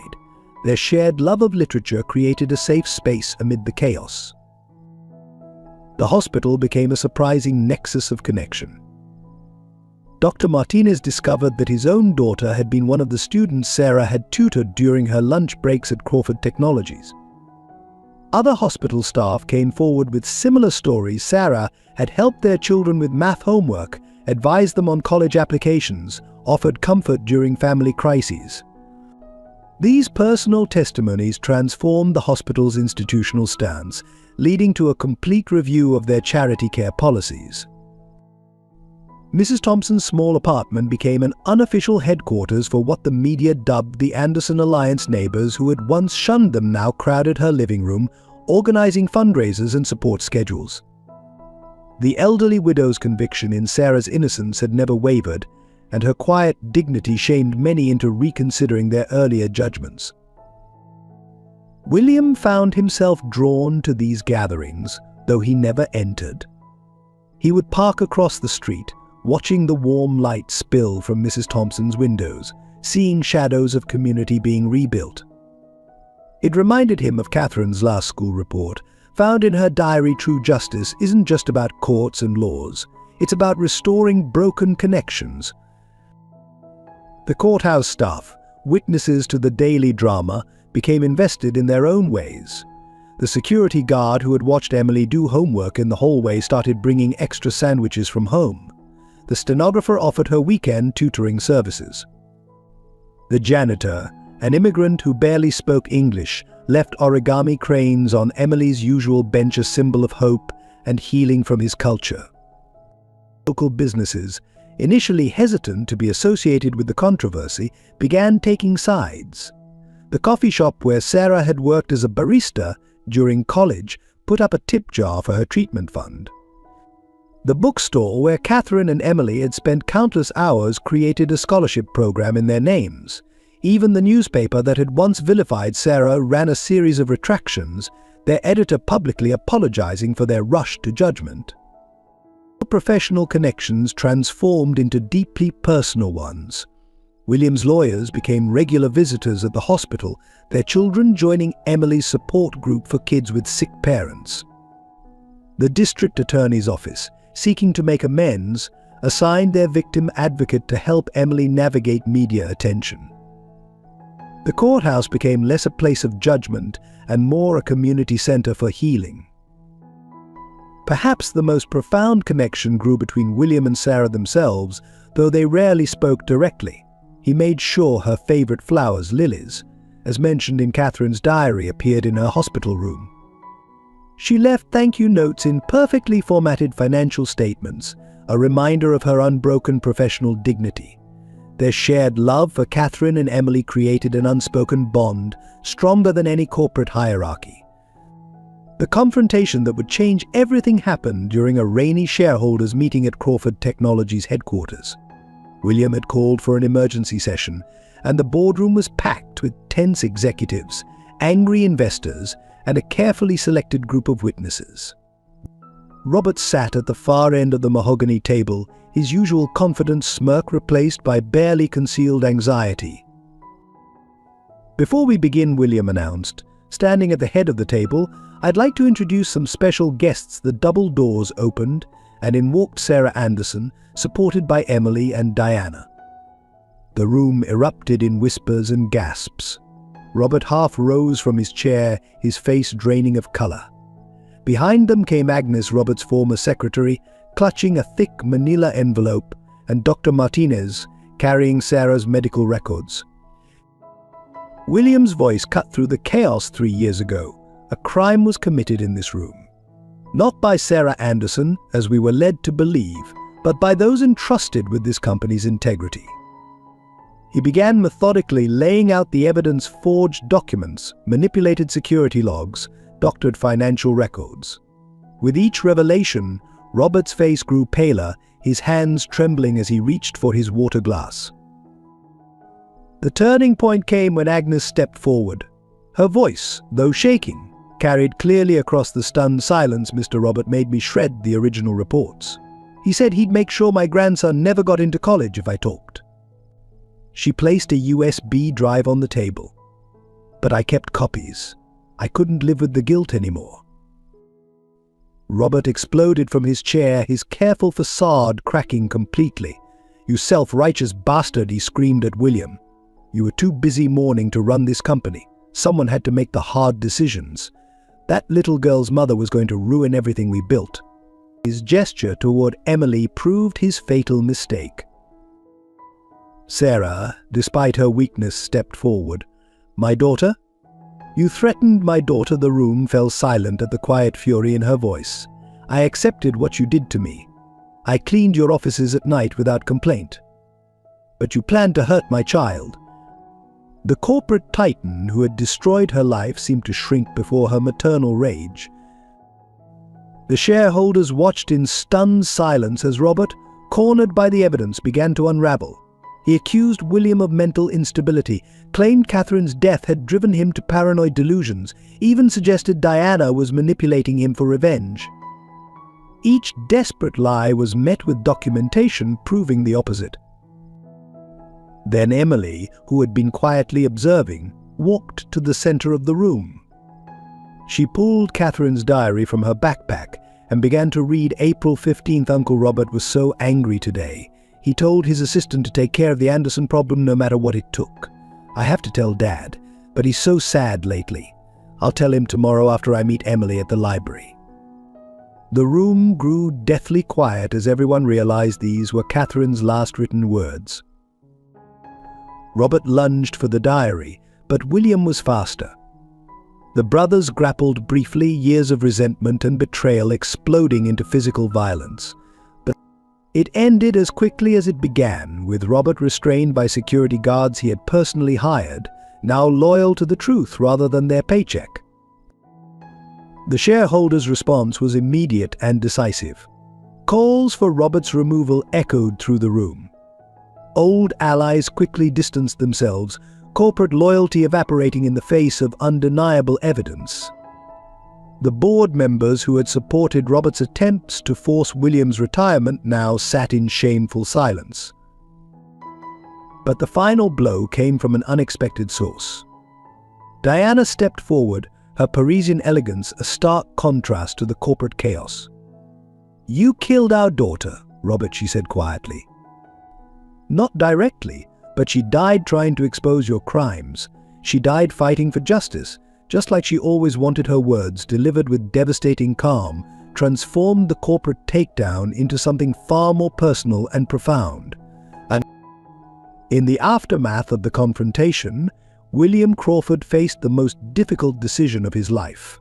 Their shared love of literature created a safe space amid the chaos. The hospital became a surprising nexus of connection. Dr. Martinez discovered that his own daughter had been one of the students Sarah had tutored during her lunch breaks at Crawford Technologies. Other hospital staff came forward with similar stories. Sarah had helped their children with math homework, advised them on college applications, offered comfort during family crises. These personal testimonies transformed the hospital's institutional stance, leading to a complete review of their charity care policies. Mrs. Thompson's small apartment became an unofficial headquarters for what the media dubbed the Anderson Alliance. Neighbors who had once shunned them now crowded her living room, organizing fundraisers and support schedules. The elderly widow's conviction in Sarah's innocence had never wavered, and her quiet dignity shamed many into reconsidering their earlier judgments. William found himself drawn to these gatherings, though he never entered. He would park across the street, watching the warm light spill from Mrs. Thompson's windows, seeing shadows of community being rebuilt. It reminded him of Catherine's last school report, found in her diary. True justice isn't just about courts and laws, it's about restoring broken connections. The courthouse staff, witnesses to the daily drama, became invested in their own ways. The security guard who had watched Emily do homework in the hallway started bringing extra sandwiches from home. The stenographer offered her weekend tutoring services. The janitor, an immigrant who barely spoke English, left origami cranes on Emily's usual bench, a symbol of hope and healing from his culture. Local businesses, initially hesitant to be associated with the controversy, began taking sides. The coffee shop where Sarah had worked as a barista during college put up a tip jar for her treatment fund. The bookstore where Catherine and Emily had spent countless hours created a scholarship program in their names. Even the newspaper that had once vilified Sarah ran a series of retractions, their editor publicly apologizing for their rush to judgment. Professional connections transformed into deeply personal ones. William's lawyers became regular visitors at the hospital, their children joining Emily's support group for kids with sick parents. The district attorney's office, seeking to make amends, assigned their victim advocate to help Emily navigate media attention. The courthouse became less a place of judgment and more a community center for healing. Perhaps the most profound connection grew between William and Sarah themselves, though they rarely spoke directly. He made sure her favorite flowers, lilies, as mentioned in Catherine's diary, appeared in her hospital room. She left thank you notes in perfectly formatted financial statements, a reminder of her unbroken professional dignity. Their shared love for Catherine and Emily created an unspoken bond, stronger than any corporate hierarchy. The confrontation that would change everything happened during a rainy shareholders meeting at Crawford Technologies headquarters. William had called for an emergency session, and the boardroom was packed with tense executives, angry investors, and a carefully selected group of witnesses. Robert sat at the far end of the mahogany table, his usual confident smirk replaced by barely concealed anxiety. "Before we begin," William announced, standing at the head of the table, "I'd like to introduce some special guests." The double doors opened, and in walked Sarah Anderson, supported by Emily and Diana. The room erupted in whispers and gasps. Robert half rose from his chair, his face draining of color. Behind them came Agnes, Robert's former secretary, clutching a thick manila envelope, and Dr. Martinez, carrying Sarah's medical records. William's voice cut through the chaos 3 years ago. A crime was committed in this room. Not by Sarah Anderson, as we were led to believe, but by those entrusted with this company's integrity. He began methodically laying out the evidence: forged documents, manipulated security logs, doctored financial records. With each revelation, Robert's face grew paler, his hands trembling as he reached for his water glass. The turning point came when Agnes stepped forward. Her voice, though shaking, carried clearly across the stunned silence. "Mr. Robert made me shred the original reports. He said he'd make sure my grandson never got into college if I talked." She placed a USB drive on the table. "But I kept copies. I couldn't live with the guilt anymore." Robert exploded from his chair, his careful facade cracking completely. "You self-righteous bastard," he screamed at William. "You were too busy mourning to run this company. Someone had to make the hard decisions. That little girl's mother was going to ruin everything we built." His gesture toward Emily proved his fatal mistake. Sarah, despite her weakness, stepped forward. "My daughter? You threatened my daughter." The room fell silent at the quiet fury in her voice. "I accepted what you did to me. I cleaned your offices at night without complaint. But you planned to hurt my child." The corporate titan who had destroyed her life seemed to shrink before her maternal rage. The shareholders watched in stunned silence as Robert, cornered by the evidence, began to unravel. He accused William of mental instability, claimed Catherine's death had driven him to paranoid delusions, even suggested Diana was manipulating him for revenge. Each desperate lie was met with documentation proving the opposite. Then Emily, who had been quietly observing, walked to the center of the room. She pulled Catherine's diary from her backpack and began to read. April 15th. "Uncle Robert was so angry today. He told his assistant to take care of the Anderson problem no matter what it took. I have to tell Dad, but he's so sad lately. I'll tell him tomorrow after I meet Emily at the library." The room grew deathly quiet as everyone realized these were Catherine's last written words. Robert lunged for the diary, but William was faster. The brothers grappled briefly, years of resentment and betrayal exploding into physical violence. But it ended as quickly as it began, with Robert restrained by security guards he had personally hired, now loyal to the truth rather than their paycheck. The shareholders' response was immediate and decisive. Calls for Robert's removal echoed through the room. Old allies quickly distanced themselves, corporate loyalty evaporating in the face of undeniable evidence. The board members who had supported Robert's attempts to force William's retirement now sat in shameful silence. But the final blow came from an unexpected source. Diana stepped forward, her Parisian elegance a stark contrast to the corporate chaos. "You killed our daughter, Robert," she said quietly. "Not directly, but she died trying to expose your crimes. She died fighting for justice, just like she always wanted." Her words, delivered with devastating calm, transformed the corporate takedown into something far more personal and profound. And in the aftermath of the confrontation, William Crawford faced the most difficult decision of his life.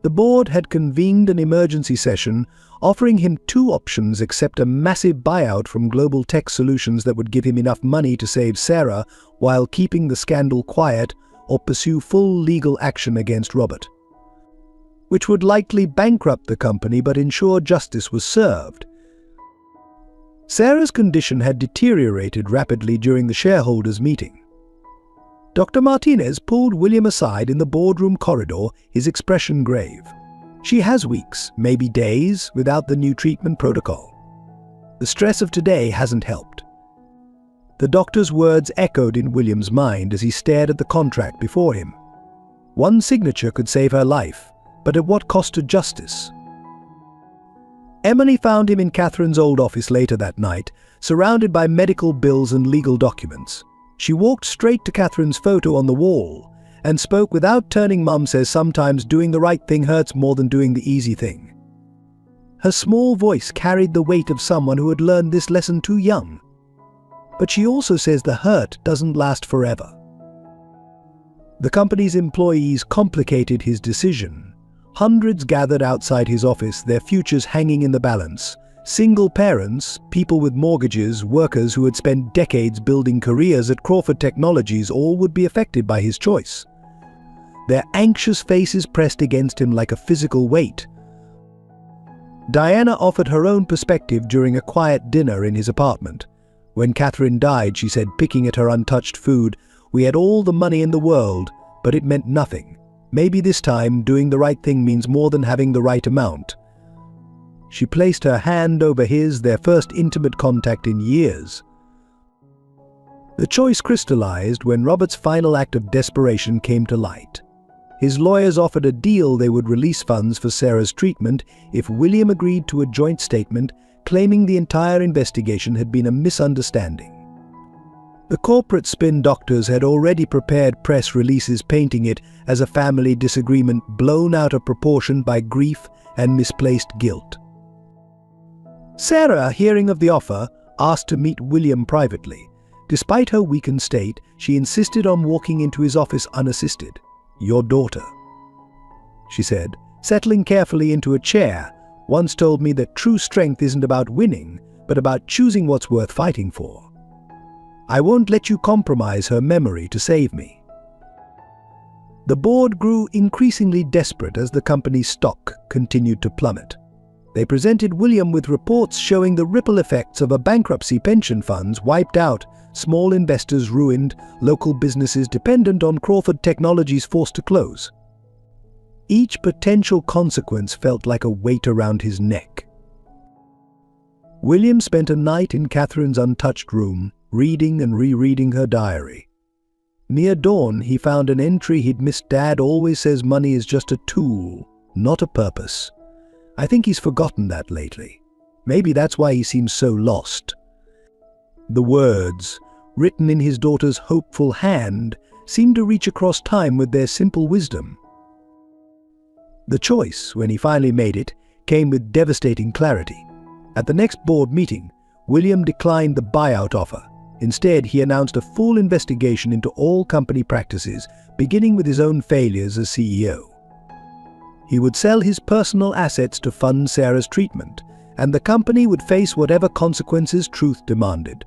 The board had convened an emergency session, offering him two options: accept a massive buyout from Global Tech Solutions that would give him enough money to save Sarah while keeping the scandal quiet, or pursue full legal action against Robert, which would likely bankrupt the company but ensure justice was served. Sarah's condition had deteriorated rapidly during the shareholders' meeting. Dr. Martinez pulled William aside in the boardroom corridor, his expression grave. "She has weeks, maybe days, without the new treatment protocol. The stress of today hasn't helped." The doctor's words echoed in William's mind as he stared at the contract before him. One signature could save her life, but at what cost to justice? Emily found him in Catherine's old office later that night, surrounded by medical bills and legal documents. She walked straight to Catherine's photo on the wall and spoke without turning. "Mum says sometimes doing the right thing hurts more than doing the easy thing." Her small voice carried the weight of someone who had learned this lesson too young. "But she also says the hurt doesn't last forever." The company's employees complicated his decision. Hundreds gathered outside his office, their futures hanging in the balance. Single parents, people with mortgages, workers who had spent decades building careers at Crawford Technologies, all would be affected by his choice. Their anxious faces pressed against him like a physical weight. Diana offered her own perspective during a quiet dinner in his apartment. "When Catherine died," she said, picking at her untouched food, "we had all the money in the world, but it meant nothing. Maybe this time, doing the right thing means more than having the right amount." She placed her hand over his, their first intimate contact in years. The choice crystallized when Robert's final act of desperation came to light. His lawyers offered a deal: they would release funds for Sarah's treatment if William agreed to a joint statement claiming the entire investigation had been a misunderstanding. The corporate spin doctors had already prepared press releases painting it as a family disagreement blown out of proportion by grief and misplaced guilt. Sarah, hearing of the offer, asked to meet William privately. Despite her weakened state, she insisted on walking into his office unassisted. "Your daughter," she said, settling carefully into a chair, "once told me that true strength isn't about winning, but about choosing what's worth fighting for. I won't let you compromise her memory to save me." The board grew increasingly desperate as the company's stock continued to plummet. They presented William with reports showing the ripple effects of a bankruptcy: pension funds wiped out, small investors ruined, local businesses dependent on Crawford Technologies forced to close. Each potential consequence felt like a weight around his neck. William spent a night in Catherine's untouched room, reading and rereading her diary. Near dawn, he found an entry he'd missed. "Dad always says money is just a tool, not a purpose. I think he's forgotten that lately. Maybe that's why he seems so lost." The words, written in his daughter's hopeful hand, seemed to reach across time with their simple wisdom. The choice, when he finally made it, came with devastating clarity. At the next board meeting, William declined the buyout offer. Instead, he announced a full investigation into all company practices, beginning with his own failures as CEO. He would sell his personal assets to fund Sarah's treatment, and the company would face whatever consequences truth demanded.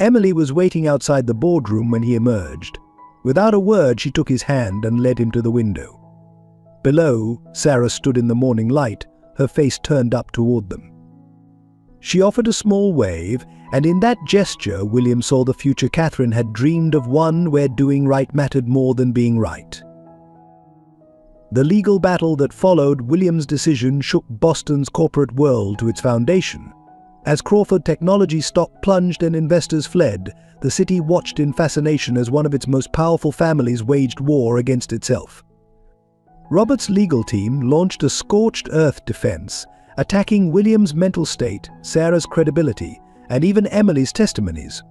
Emily was waiting outside the boardroom when he emerged. Without a word, she took his hand and led him to the window. Below, Sarah stood in the morning light, her face turned up toward them. She offered a small wave, and in that gesture William saw the future Catherine had dreamed of, one where doing right mattered more than being right. The legal battle that followed William's decision shook Boston's corporate world to its foundation. As Crawford Technology stock plunged and investors fled, the city watched in fascination as one of its most powerful families waged war against itself. Robert's legal team launched a scorched earth defense, attacking William's mental state, Sarah's credibility, and even Emily's testimonies.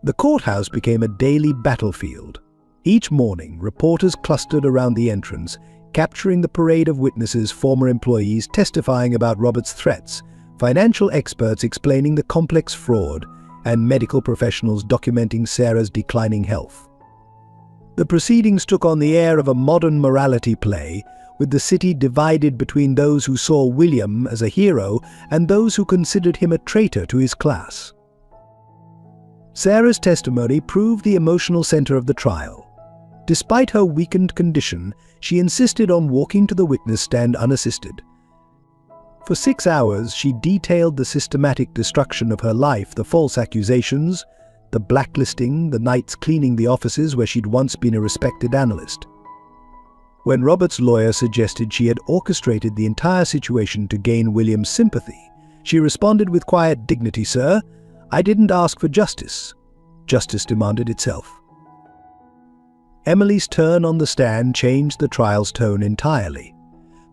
The courthouse became a daily battlefield. Each morning, reporters clustered around the entrance, capturing the parade of witnesses, former employees testifying about Robert's threats, financial experts explaining the complex fraud, and medical professionals documenting Sarah's declining health. The proceedings took on the air of a modern morality play, with the city divided between those who saw William as a hero and those who considered him a traitor to his class. Sarah's testimony proved the emotional center of the trial. Despite her weakened condition, she insisted on walking to the witness stand unassisted. For 6 hours, she detailed the systematic destruction of her life, the false accusations, the blacklisting, the nights cleaning the offices where she'd once been a respected analyst. When Robert's lawyer suggested she had orchestrated the entire situation to gain William's sympathy, she responded with quiet dignity, "Sir, I didn't ask for justice. Justice demanded itself." Emily's turn on the stand changed the trial's tone entirely.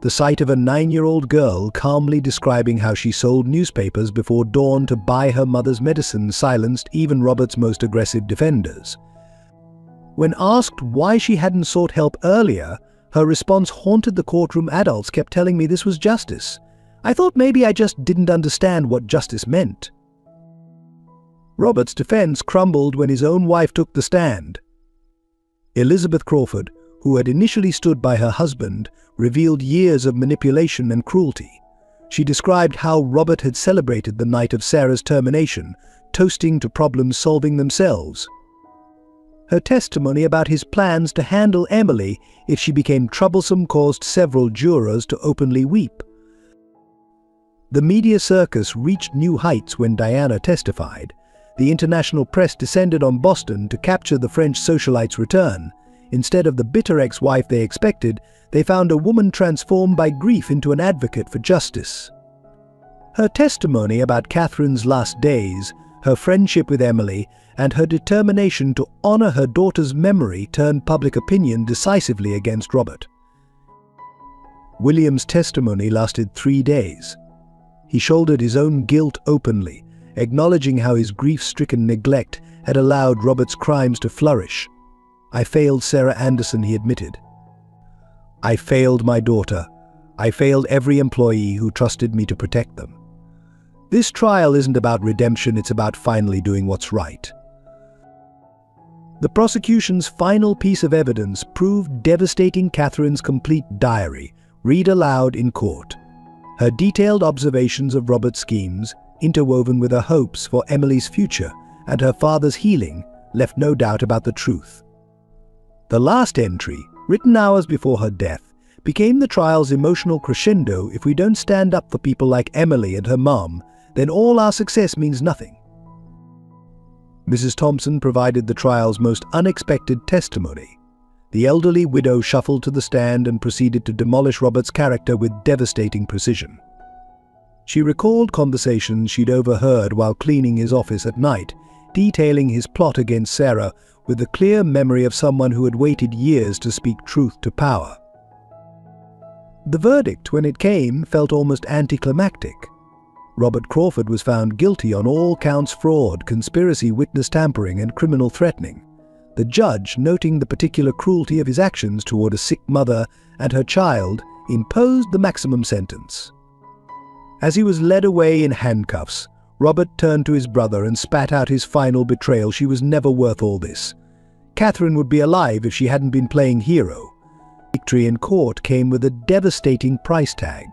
The sight of a 9-year-old girl calmly describing how she sold newspapers before dawn to buy her mother's medicine silenced even Robert's most aggressive defenders. When asked why she hadn't sought help earlier, her response haunted the courtroom. "Adults kept telling me this was justice. I thought maybe I just didn't understand what justice meant." Robert's defense crumbled when his own wife took the stand. Elizabeth Crawford, who had initially stood by her husband, revealed years of manipulation and cruelty. She described how Robert had celebrated the night of Sarah's termination, toasting to problems solving themselves. Her testimony about his plans to handle Emily if she became troublesome caused several jurors to openly weep. The media circus reached new heights when Diana testified. The international press descended on Boston to capture the French socialite's return. Instead of the bitter ex-wife they expected, they found a woman transformed by grief into an advocate for justice. Her testimony about Catherine's last days, her friendship with Emily, and her determination to honor her daughter's memory turned public opinion decisively against Robert. William's testimony lasted 3 days. He shouldered his own guilt openly, acknowledging how his grief-stricken neglect had allowed Robert's crimes to flourish. "I failed Sarah Anderson," he admitted. "I failed my daughter. I failed every employee who trusted me to protect them." This trial isn't about redemption, it's about finally doing what's right. The prosecution's final piece of evidence proved devastating. Catherine's complete diary, read aloud in court. Her detailed observations of Robert's schemes, interwoven with her hopes for Emily's future and her father's healing, left no doubt about the truth. The last entry, written hours before her death, became the trial's emotional crescendo. If we don't stand up for people like Emily and her mom, then all our success means nothing. Mrs. Thompson provided the trial's most unexpected testimony. The elderly widow shuffled to the stand and proceeded to demolish Robert's character with devastating precision. She recalled conversations she'd overheard while cleaning his office at night, detailing his plot against Sarah with the clear memory of someone who had waited years to speak truth to power. The verdict, when it came, felt almost anticlimactic. Robert Crawford was found guilty on all counts: fraud, conspiracy, witness tampering, and criminal threatening. The judge, noting the particular cruelty of his actions toward a sick mother and her child, imposed the maximum sentence. As he was led away in handcuffs, Robert turned to his brother and spat out his final betrayal. "She was never worth all this. Catherine would be alive if she hadn't been playing hero." Victory in court came with a devastating price tag.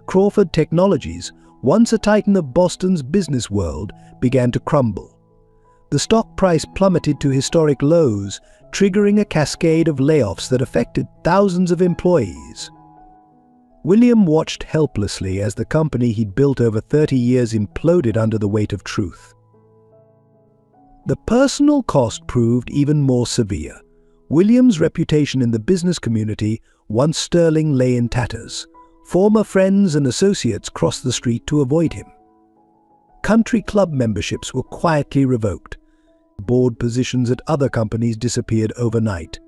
Crawford Technologies, once a titan of Boston's business world, began to crumble. The stock price plummeted to historic lows, triggering a cascade of layoffs that affected thousands of employees. William watched helplessly as the company he'd built over 30 years imploded under the weight of truth. The personal cost proved even more severe. William's reputation in the business community, once sterling, lay in tatters. Former friends and associates crossed the street to avoid him. Country club memberships were quietly revoked. Board positions at other companies disappeared overnight.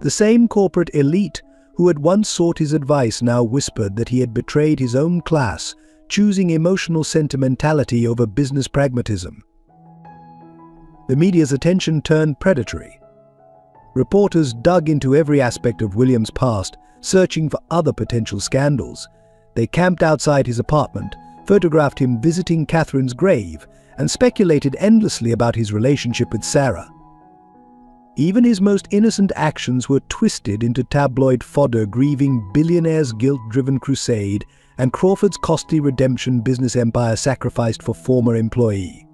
The same corporate elite who had once sought his advice now whispered that he had betrayed his own class, choosing emotional sentimentality over business pragmatism. The media's attention turned predatory. Reporters dug into every aspect of William's past, searching for other potential scandals. They camped outside his apartment, photographed him visiting Catherine's grave, and speculated endlessly about his relationship with Sarah. Even his most innocent actions were twisted into tabloid fodder, grieving Billionaire's guilt-driven crusade and Crawford's costly redemption business empire sacrificed for former employee.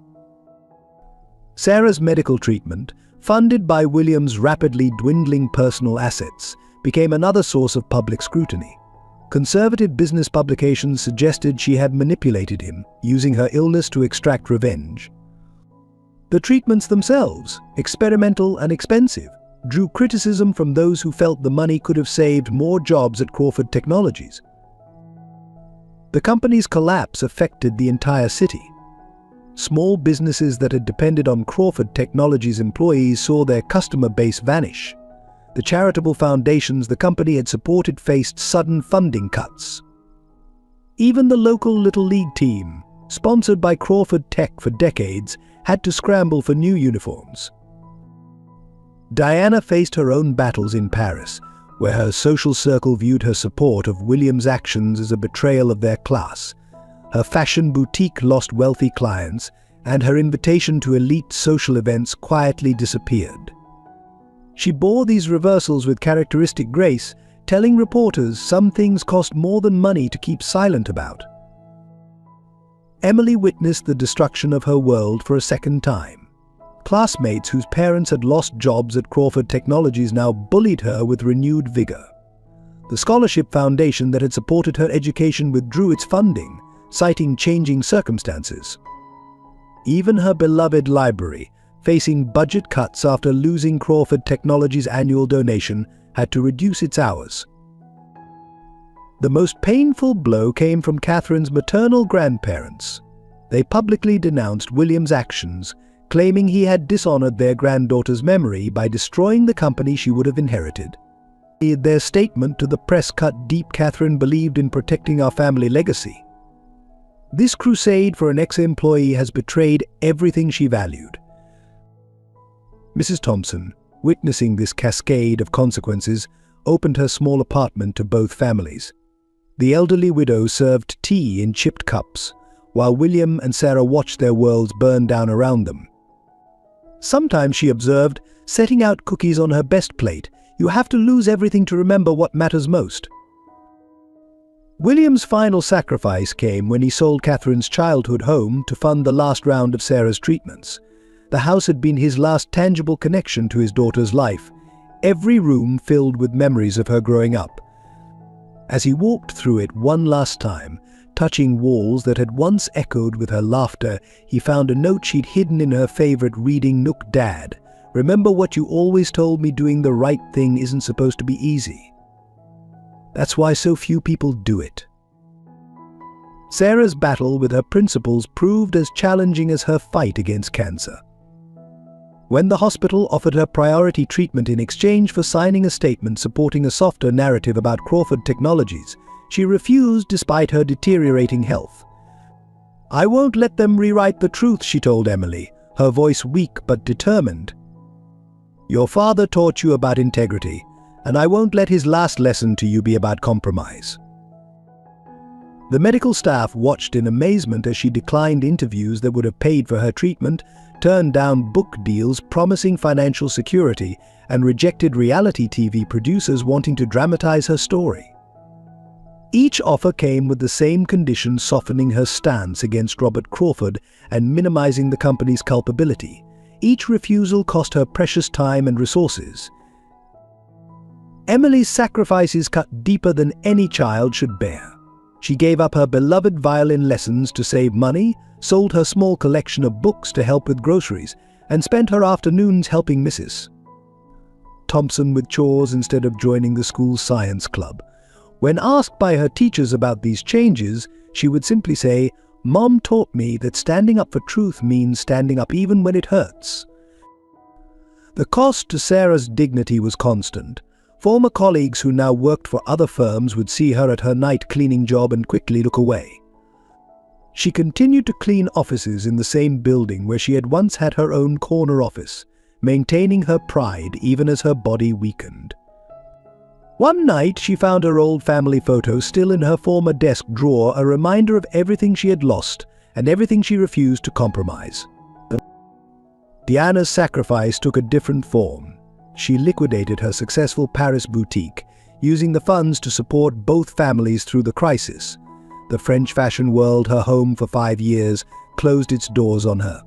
Sarah's medical treatment, funded by William's rapidly dwindling personal assets, became another source of public scrutiny. Conservative business publications suggested she had manipulated him, using her illness to extract revenge. The treatments themselves, experimental and expensive, drew criticism from those who felt the money could have saved more jobs at Crawford Technologies. The company's collapse affected the entire city. Small businesses that had depended on Crawford Technologies employees saw their customer base vanish. The charitable foundations the company had supported faced sudden funding cuts. Even the local Little League team, sponsored by Crawford Tech for decades, had to scramble for new uniforms. Diana faced her own battles in Paris, where her social circle viewed her support of William's actions as a betrayal of their class. Her fashion boutique lost wealthy clients, and her invitation to elite social events quietly disappeared. She bore these reversals with characteristic grace, telling reporters some things cost more than money to keep silent about. Emily witnessed the destruction of her world for a second time. Classmates whose parents had lost jobs at Crawford Technologies now bullied her with renewed vigor. The scholarship foundation that had supported her education withdrew its funding, citing changing circumstances. Even her beloved library, facing budget cuts after losing Crawford Technologies' annual donation, had to reduce its hours. The most painful blow came from Catherine's maternal grandparents. They publicly denounced William's actions, claiming he had dishonored their granddaughter's memory by destroying the company she would have inherited. Their statement to the press cut deep. Catherine believed in protecting our family legacy. This crusade for an ex-employee has betrayed everything she valued. Mrs. Thompson, witnessing this cascade of consequences, opened her small apartment to both families. The elderly widow served tea in chipped cups, while William and Sarah watched their worlds burn down around them. Sometimes, she observed, setting out cookies on her best plate, you have to lose everything to remember what matters most. William's final sacrifice came when he sold Catherine's childhood home to fund the last round of Sarah's treatments. The house had been his last tangible connection to his daughter's life, every room filled with memories of her growing up. As he walked through it one last time, touching walls that had once echoed with her laughter, he found a note she'd hidden in her favorite reading nook. Dad, remember what you always told me, doing the right thing isn't supposed to be easy. That's why so few people do it. Sarah's battle with her principles proved as challenging as her fight against cancer. When the hospital offered her priority treatment in exchange for signing a statement supporting a softer narrative about Crawford Technologies, she refused despite her deteriorating health. I won't let them rewrite the truth, she told Emily, her voice weak but determined. Your father taught you about integrity, and I won't let his last lesson to you be about compromise. The medical staff watched in amazement as she declined interviews that would have paid for her treatment, turned down book deals promising financial security, and rejected reality TV producers wanting to dramatize her story. Each offer came with the same condition, softening her stance against Robert Crawford and minimizing the company's culpability. Each refusal cost her precious time and resources. Emily's sacrifices cut deeper than any child should bear. She gave up her beloved violin lessons to save money, sold her small collection of books to help with groceries, and spent her afternoons helping Mrs. Thompson with chores instead of joining the school's science club. When asked by her teachers about these changes, she would simply say, "Mom taught me that standing up for truth means standing up even when it hurts." The cost to Sarah's dignity was constant. Former colleagues who now worked for other firms would see her at her night cleaning job and quickly look away. She continued to clean offices in the same building where she had once had her own corner office, maintaining her pride even as her body weakened. One night, she found her old family photo still in her former desk drawer, a reminder of everything she had lost and everything she refused to compromise. Diana's sacrifice took a different form. She liquidated her successful Paris boutique, using the funds to support both families through the crisis. The French fashion world, her home for 5 years, closed its doors on her.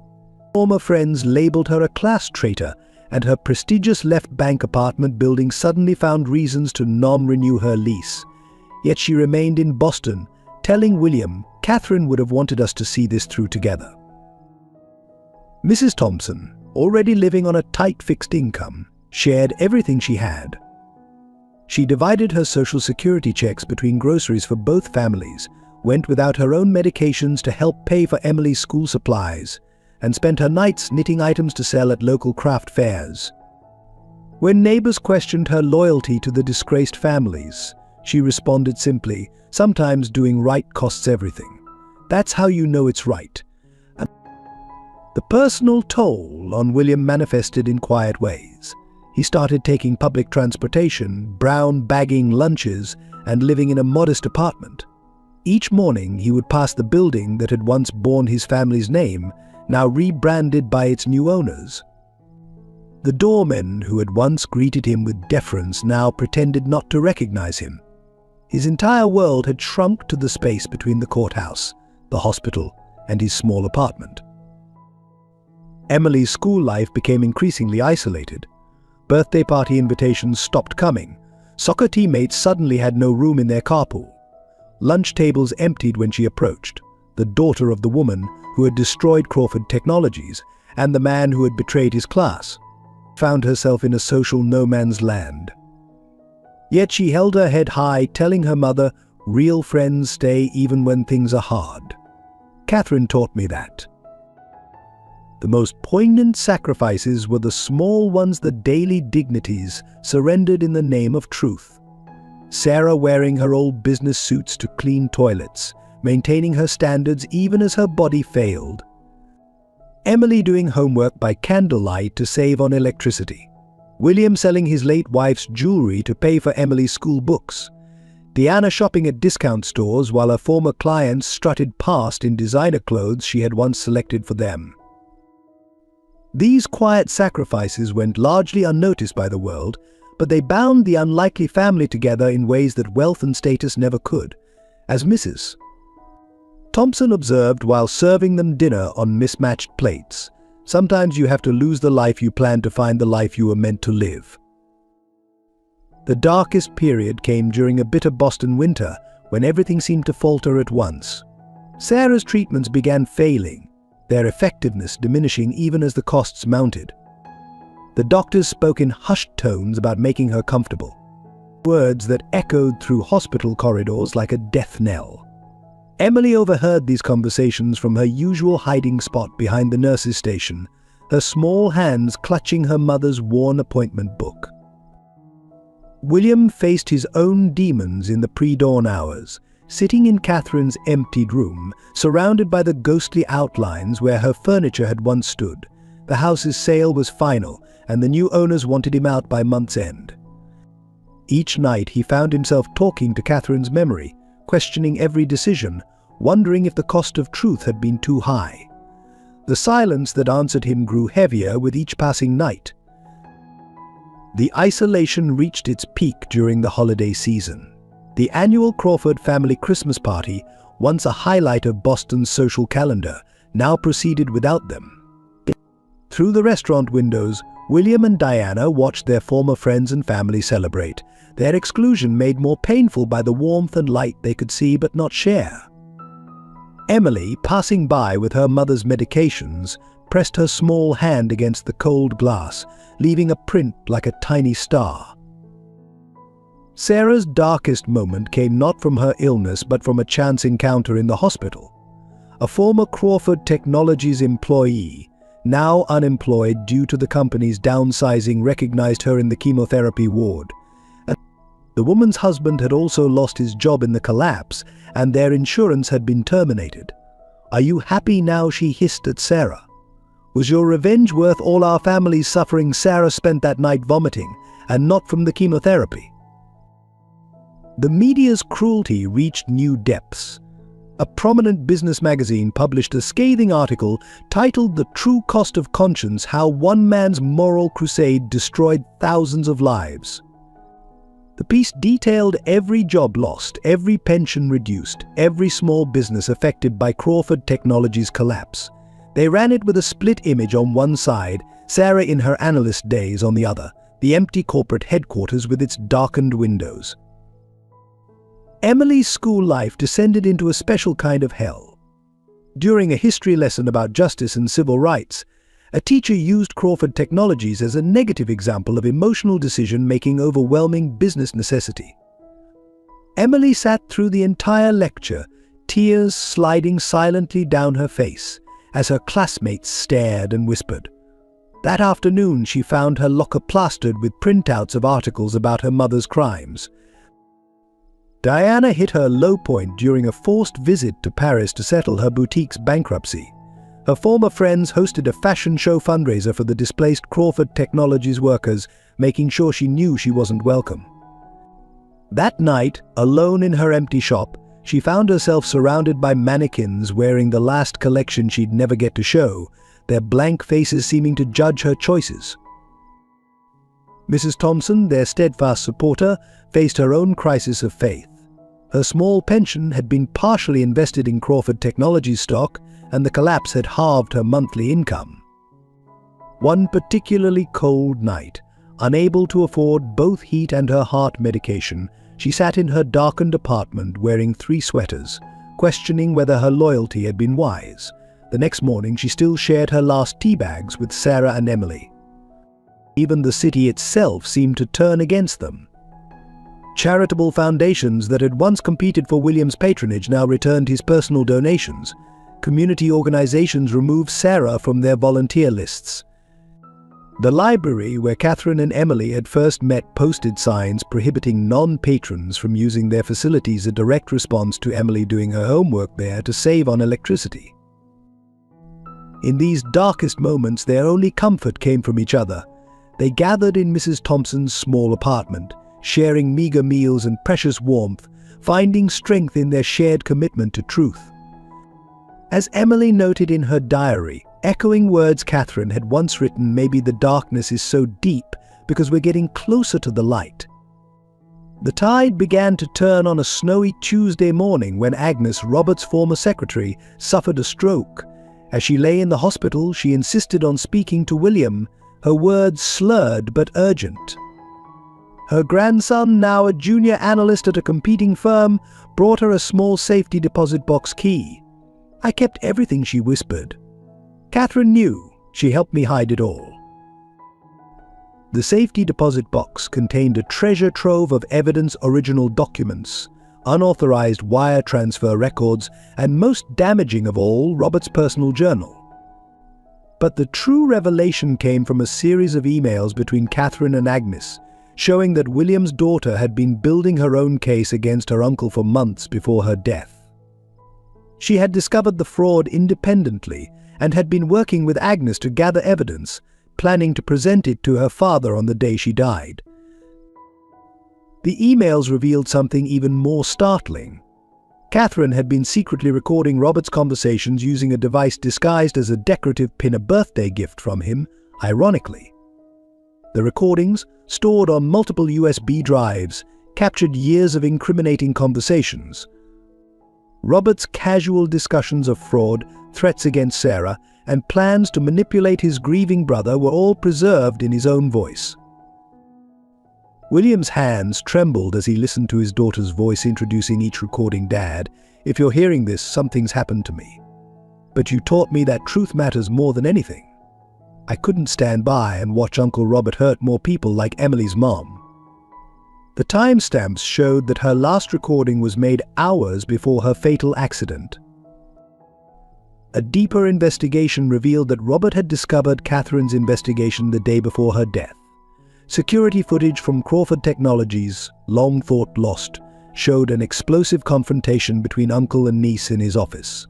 Former friends labeled her a class traitor, and her prestigious Left Bank apartment building suddenly found reasons to non-renew her lease. Yet she remained in Boston, telling William, "Catherine would have wanted us to see this through together." Mrs. Thompson, already living on a tight fixed income, shared everything she had. She divided her Social Security checks between groceries for both families, went without her own medications to help pay for Emily's school supplies, and spent her nights knitting items to sell at local craft fairs. When neighbors questioned her loyalty to the disgraced families, she responded simply, "Sometimes doing right costs everything. That's how you know it's right." The personal toll on William manifested in quiet ways. He started taking public transportation, brown bagging lunches, and living in a modest apartment. Each morning he would pass the building that had once borne his family's name, now rebranded by its new owners. The doormen who had once greeted him with deference now pretended not to recognize him. His entire world had shrunk to the space between the courthouse, the hospital, and his small apartment. Emily's school life became increasingly isolated. Birthday party invitations stopped coming. Soccer teammates suddenly had no room in their carpool. Lunch tables emptied when she approached. The daughter of the woman who had destroyed Crawford Technologies and the man who had betrayed his class found herself in a social no man's land. Yet she held her head high, telling her mother, "Real friends stay even when things are hard. Catherine taught me that." The most poignant sacrifices were the small ones, the daily dignities surrendered in the name of truth. Sarah wearing her old business suits to clean toilets, maintaining her standards even as her body failed. Emily doing homework by candlelight to save on electricity. William selling his late wife's jewelry to pay for Emily's school books. Diana shopping at discount stores while her former clients strutted past in designer clothes she had once selected for them. These quiet sacrifices went largely unnoticed by the world, but they bound the unlikely family together in ways that wealth and status never could. As Mrs. Thompson observed while serving them dinner on mismatched plates, "Sometimes you have to lose the life you planned to find the life you were meant to live." The darkest period came during a bitter Boston winter when everything seemed to falter at once. Sarah's treatments began failing, their effectiveness diminishing even as the costs mounted. The doctors spoke in hushed tones about making her comfortable, words that echoed through hospital corridors like a death knell. Emily overheard these conversations from her usual hiding spot behind the nurse's station, her small hands clutching her mother's worn appointment book. William faced his own demons in the pre-dawn hours, sitting in Catherine's emptied room, surrounded by the ghostly outlines where her furniture had once stood. The house's sale was final, and the new owners wanted him out by month's end. Each night he found himself talking to Catherine's memory, questioning every decision, wondering if the cost of truth had been too high. The silence that answered him grew heavier with each passing night. The isolation reached its peak during the holiday season. The annual Crawford family Christmas party, once a highlight of Boston's social calendar, now proceeded without them. Through the restaurant windows, William and Diana watched their former friends and family celebrate, their exclusion made more painful by the warmth and light they could see but not share. Emily, passing by with her mother's medications, pressed her small hand against the cold glass, leaving a print like a tiny star. Sarah's darkest moment came not from her illness but from a chance encounter in the hospital. A former Crawford Technologies employee, now unemployed due to the company's downsizing, recognized her in the chemotherapy ward. The woman's husband had also lost his job in the collapse, and their insurance had been terminated. "Are you happy now?" she hissed at Sarah. "Was your revenge worth all our family's suffering?" Sarah spent that night vomiting, and not from the chemotherapy. The media's cruelty reached new depths. A prominent business magazine published a scathing article titled "The True Cost of Conscience: How One Man's Moral Crusade Destroyed Thousands of Lives." The piece detailed every job lost, every pension reduced, every small business affected by Crawford Technologies' collapse. They ran it with a split image on one side, Sarah in her analyst days on the other, the empty corporate headquarters with its darkened windows. Emily's school life descended into a special kind of hell. During a history lesson about justice and civil rights, a teacher used Crawford Technologies as a negative example of emotional decision-making overwhelming business necessity. Emily sat through the entire lecture, tears sliding silently down her face, as her classmates stared and whispered. That afternoon she found her locker plastered with printouts of articles about her mother's crimes. Diana hit her low point during a forced visit to Paris to settle her boutique's bankruptcy. Her former friends hosted a fashion show fundraiser for the displaced Crawford Technologies workers, making sure she knew she wasn't welcome. That night, alone in her empty shop, she found herself surrounded by mannequins wearing the last collection she'd never get to show, their blank faces seeming to judge her choices. Mrs. Thompson, their steadfast supporter, faced her own crisis of faith. Her small pension had been partially invested in Crawford Technologies stock, and the collapse had halved her monthly income. One particularly cold night, unable to afford both heat and her heart medication, she sat in her darkened apartment wearing 3 sweaters, questioning whether her loyalty had been wise. The next morning she still shared her last tea bags with Sarah and Emily. Even the city itself seemed to turn against them. Charitable foundations that had once competed for William's patronage now returned his personal donations. Community organizations removed Sarah from their volunteer lists. The library where Catherine and Emily had first met posted signs prohibiting non-patrons from using their facilities, a direct response to Emily doing her homework there to save on electricity. In these darkest moments, their only comfort came from each other. They gathered in Mrs. Thompson's small apartment, sharing meager meals and precious warmth, finding strength in their shared commitment to truth. As Emily noted in her diary, echoing words Catherine had once written, "Maybe the darkness is so deep because we're getting closer to the light." The tide began to turn on a snowy Tuesday morning when Agnes, Robert's former secretary, suffered a stroke. As she lay in the hospital, she insisted on speaking to William, her words slurred but urgent. Her grandson, now a junior analyst at a competing firm, brought her a small safety deposit box key. "I kept everything," she whispered. "Catherine knew. She helped me hide it all." The safety deposit box contained a treasure trove of evidence, original documents, unauthorized wire transfer records, and most damaging of all, Robert's personal journal. But the true revelation came from a series of emails between Catherine and Agnes, showing that William's daughter had been building her own case against her uncle for months before her death. She had discovered the fraud independently and had been working with Agnes to gather evidence, planning to present it to her father on the day she died. The emails revealed something even more startling. Catherine had been secretly recording Robert's conversations using a device disguised as a decorative pin, a birthday gift from him, ironically. The recordings, stored on multiple USB drives, captured years of incriminating conversations. Robert's casual discussions of fraud, threats against Sarah, and plans to manipulate his grieving brother were all preserved in his own voice. William's hands trembled as he listened to his daughter's voice introducing each recording. "Dad, if you're hearing this, something's happened to me. But you taught me that truth matters more than anything. I couldn't stand by and watch Uncle Robert hurt more people like Emily's mom." The timestamps showed that her last recording was made hours before her fatal accident. A deeper investigation revealed that Robert had discovered Catherine's investigation the day before her death. Security footage from Crawford Technologies, long thought lost, showed an explosive confrontation between uncle and niece in his office.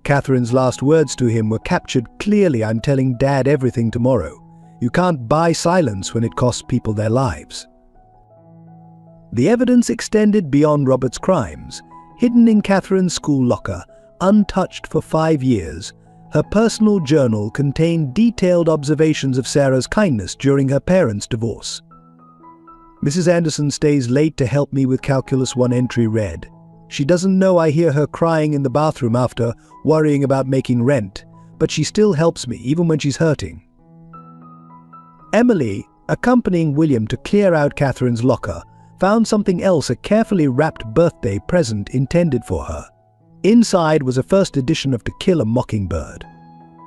Catherine's last words to him were captured clearly. "I'm telling Dad everything tomorrow. You can't buy silence when it costs people their lives." The evidence extended beyond Robert's crimes. Hidden in Catherine's school locker, untouched for 5 years, her personal journal contained detailed observations of Sarah's kindness during her parents' divorce. "Mrs. Anderson stays late to help me with Calculus 1 entry read. She doesn't know I hear her crying in the bathroom after, worrying about making rent, but she still helps me even when she's hurting." Emily, accompanying William to clear out Catherine's locker, found something else, a carefully wrapped birthday present intended for her. Inside was a first edition of To Kill a Mockingbird,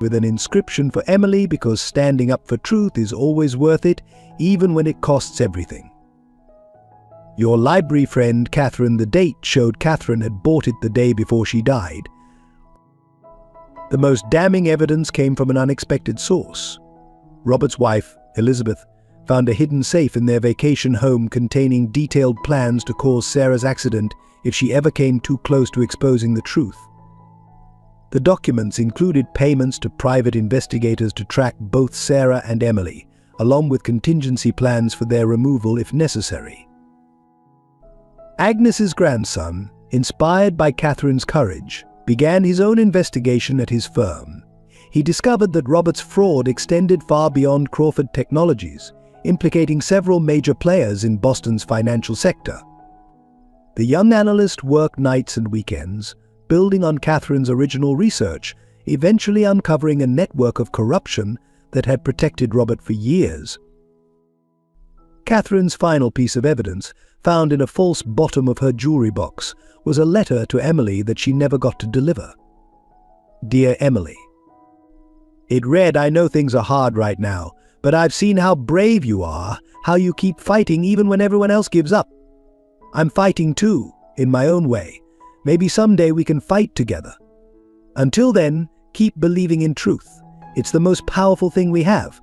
with an inscription for Emily because standing up for truth is always worth it, even when it costs everything. "Your library friend, Catherine." The date showed Catherine had bought it the day before she died. The most damning evidence came from an unexpected source. Robert's wife, Elizabeth, found a hidden safe in their vacation home containing detailed plans to cause Sarah's accident if she ever came too close to exposing the truth. The documents included payments to private investigators to track both Sarah and Emily, along with contingency plans for their removal if necessary. Agnes's grandson, inspired by Catherine's courage, began his own investigation at his firm. He discovered that Robert's fraud extended far beyond Crawford Technologies, implicating several major players in Boston's financial sector. The young analyst worked nights and weekends, building on Catherine's original research, eventually uncovering a network of corruption that had protected Robert for years. Catherine's final piece of evidence, found in a false bottom of her jewelry box, was a letter to Emily that she never got to deliver. "Dear Emily," it read, "I know things are hard right now, but I've seen how brave you are, how you keep fighting even when everyone else gives up. I'm fighting too, in my own way. Maybe someday we can fight together. Until then, keep believing in truth. It's the most powerful thing we have."